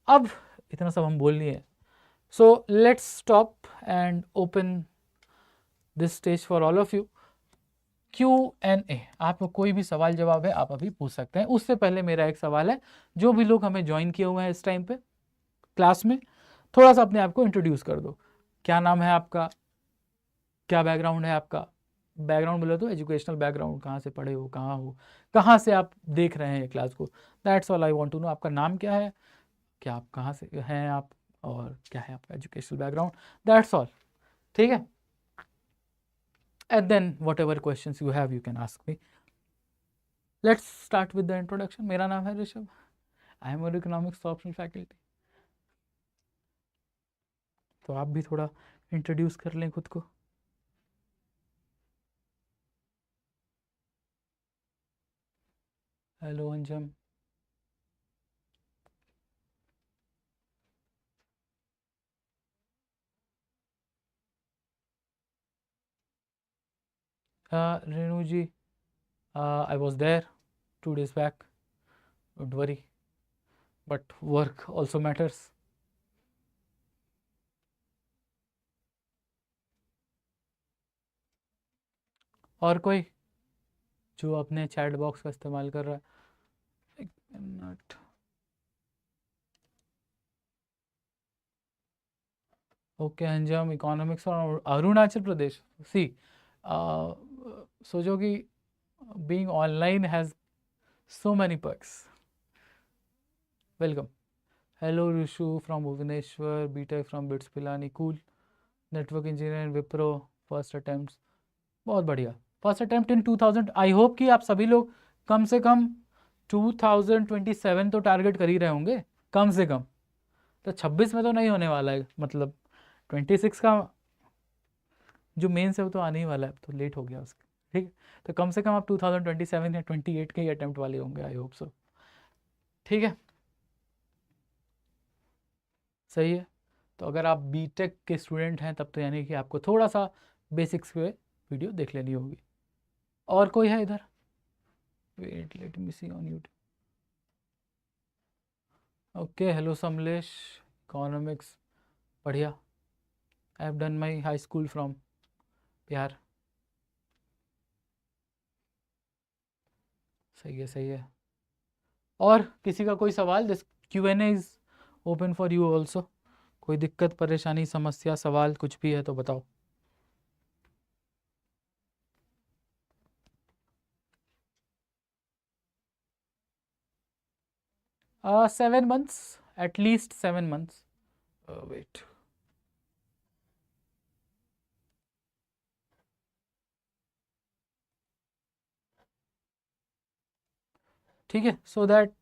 अब इतना सब हम बोल लिए, so let's stop and open this stage for all of you. Q&A, आपको कोई भी सवाल जवाब है आप अभी पूछ सकते हैं। उससे पहले मेरा एक सवाल है, जो भी लोग हमें ज्वाइन किए हुए हैं इस टाइम पे क्लास में, थोड़ा सा अपने आप को इंट्रोड्यूस कर दो। क्या नाम है आपका, क्या बैकग्राउंड है आपका, बैकग्राउंड बोले तो एजुकेशनल बैकग्राउंड, कहाँ से पढ़े हो, कहाँ से आप देख रहे हैं ये क्लास को, that's all I want to know. आपका नाम क्या है, क्या आप कहाँ से हैं आप, और क्या है आपका एजुकेशनल बैकग्राउंड, दैट्स ऑल, ठीक है। And then whatever questions you have you can ask me. Let's start with the introduction. मेरा नाम है Rishabh, I am economics optional faculty. तो आप भी थोड़ा इंट्रोड्यूस कर लें खुद को। Hello Anjum. Renu ji, I was there 2 days back, don't worry, but work also matters. और कोई जो अपने चैट बॉक्स का इस्तेमाल कर रहा है, एक मिनट। ओके अंजम, इकोनॉमिक्स और अरुणाचल प्रदेश। सी सोचो कि being online has so many perks. Welcome. Hello Rishu from Bhubaneswar, BTech from BITS Pilani, cool. Network engineer and Wipro, first attempts. बहुत बढ़िया, first attempt in 2000। I hope कि आप सभी लोग कम से कम 2027 तो टारगेट कर ही रहे होंगे, कम से कम। तो 26 में तो नहीं होने वाला है, मतलब 26 का जो मेंस है वो तो आने ही वाला है, तो लेट हो गया उसका, ठीक है। तो कम से कम आप 2027 या 28 के ही अटेम्प्ट वाले होंगे, आई होप सो, ठीक है, सही है। तो अगर आप बीटेक के स्टूडेंट हैं तब तो यानी कि आपको थोड़ा सा बेसिक्स पे वीडियो देख लेनी होगी। और कोई है इधर? Wait, let me see on YouTube. Okay, hello Samlesh, economics, बढ़िया। I have done my high school from Bihar. सही है, सही है। और किसी का कोई सवाल? This Q&A is open for you also. कोई दिक्कत, परेशानी, समस्या, सवाल कुछ भी है तो बताओ। 7 months, एटलीस्ट 7 months। वेट, ठीक है, सो दैट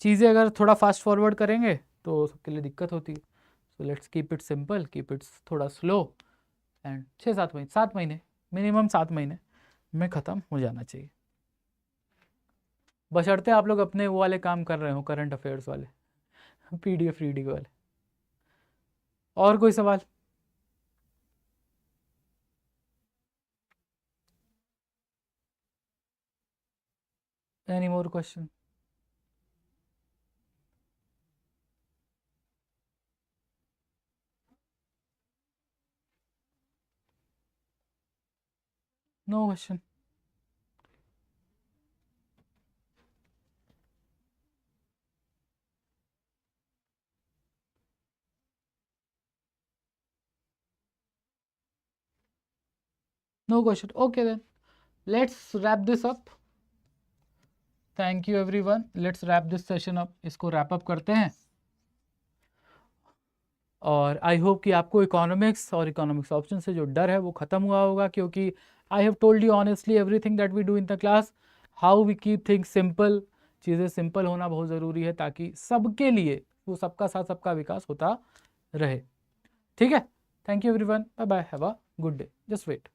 चीज़ें अगर थोड़ा फास्ट फॉरवर्ड करेंगे तो सबके लिए दिक्कत होती है। So let's keep it simple, keep it थोड़ा स्लो, एंड 6-7 महीने, 7 महीने, मिनिमम 7 महीने में ख़त्म हो जाना चाहिए, बशर्ते आप लोग अपने वो वाले काम कर रहे हो, करंट अफेयर्स वाले, PDF रीडिंग वाले। और कोई सवाल? Any more question? No question. No question. Okay then. Let's wrap this up. Thank you everyone. Let's wrap this session up. इसको wrap up करते हैं. और आई होप कि आपको इकोनॉमिक्स और इकोनॉमिक्स ऑप्शन से जो डर है वो ख़त्म हुआ होगा, क्योंकि I have told you honestly everything that we do in the class, how we keep things simple. चीज़ें सिंपल होना बहुत ज़रूरी है ताकि सबके लिए वो सबका साथ सबका विकास होता रहे. ठीक है. Thank you everyone. Bye bye. Have a good day. Just wait.